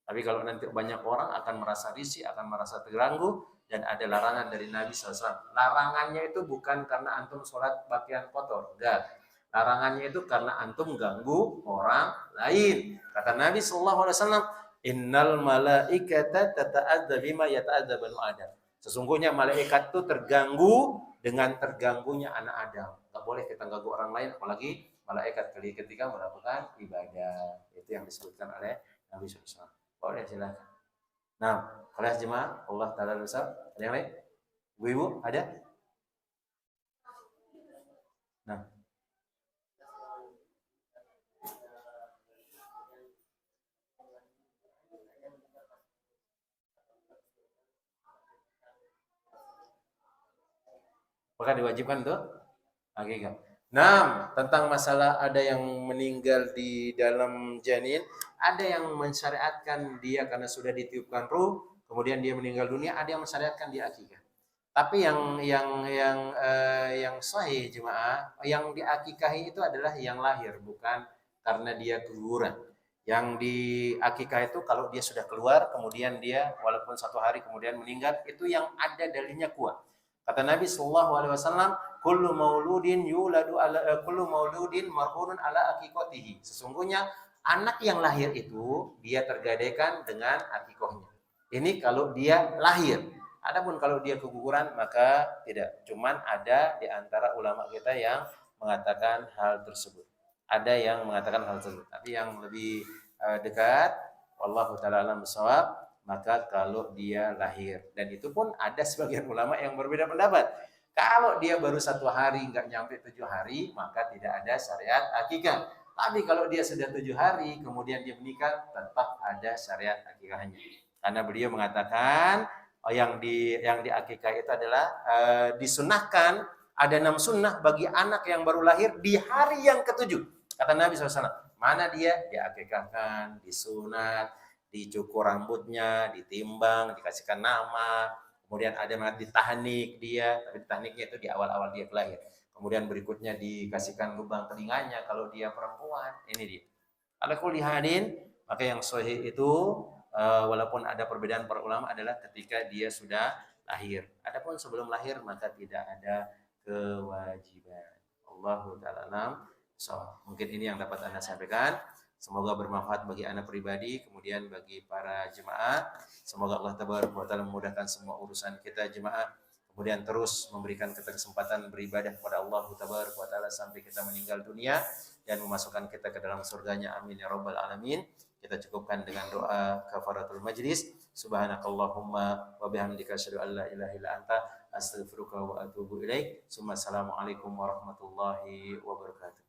Tapi kalau nanti banyak orang akan merasa risih, akan merasa terganggu, dan ada larangan dari Nabi SAW. Larangannya itu bukan karena antum sholat pakaian kotor. Enggak. Larangannya itu karena antum ganggu orang lain. Kata Nabi SAW, Innal malaikata tata'adza bima yata'adza banu Adam. Sesungguhnya malaikat itu terganggu dengan terganggunya anak Adam. Enggak boleh kita ganggu orang lain, apalagi malaikat ketika melakukan ibadah. Itu yang disebutkan oleh Nabi SAW. Boleh silakan. Nah, oleh jemaah Allah Ta'ala besar. Ada yang lain? Ibu-ibu ada? Nah. Apakah diwajibkan tuh? Hakikah. Nah, tentang masalah ada yang meninggal di dalam janin, ada yang mensyariatkan dia karena sudah ditiupkan ruh, kemudian dia meninggal dunia, ada yang mensyariatkan dia akikah. Tapi yang sahih jemaah, yang diakikahi itu adalah yang lahir, bukan karena dia keguguran. Yang diakikah itu kalau dia sudah keluar, kemudian dia walaupun 1 hari kemudian meninggal, itu yang ada dalilnya kuat. Kata Nabi Shallallahu Alaihi Wasallam, kullu mauludin marhunun ala akikotihi. Sesungguhnya anak yang lahir itu dia tergadaikan dengan akikohnya. Ini kalau dia lahir. Adapun kalau dia keguguran maka tidak. Cuman ada di antara ulama kita yang mengatakan hal tersebut. Ada yang mengatakan hal tersebut. Tapi yang lebih dekat, wallahu taala alam bisawab, maka kalau dia lahir. Dan itu pun ada sebagian ulama yang berbeda pendapat. Kalau dia baru 1 hari, nggak nyampe 7 hari, maka tidak ada syariat akikah. Tapi kalau dia sudah 7 hari, kemudian dia menikah, tetap ada syariat akikahnya. Karena beliau mengatakan yang di akikah itu adalah disunahkan, ada 6 sunnah bagi anak yang baru lahir di hari yang ke-7. Kata Nabi SAW, mana dia? Diakikahkan, disunat, dicukur rambutnya, ditimbang, dikasihkan nama, kemudian ada ditahnik dia, tapi tahniknya itu di awal-awal dia lahir. Kemudian berikutnya dikasihkan lubang telinganya kalau dia perempuan. Ini dia. Ala kulli hadin, maka yang sahih itu walaupun ada perbedaan para ulama adalah ketika dia sudah lahir. Adapun sebelum lahir maka tidak ada kewajiban. Allahu ta'ala. So, mungkin ini yang dapat Anda sampaikan. Semoga bermanfaat bagi Anda pribadi, kemudian bagi para jemaah. Semoga Allah Tabaraka wa Ta'ala memudahkan semua urusan kita jemaah. Kemudian terus memberikan kita kesempatan beribadah kepada Allah Tabaraka wa Ta'ala sampai kita meninggal dunia dan memasukkan kita ke dalam surganya. Amin ya rabbal alamin. Kita cukupkan dengan doa kafaratul majlis. Subhanakallahumma wa bihamdika asyhadu an la ilaha illa anta astaghfiruka wa atubu ilaik. Assalamualaikum warahmatullahi wabarakatuh.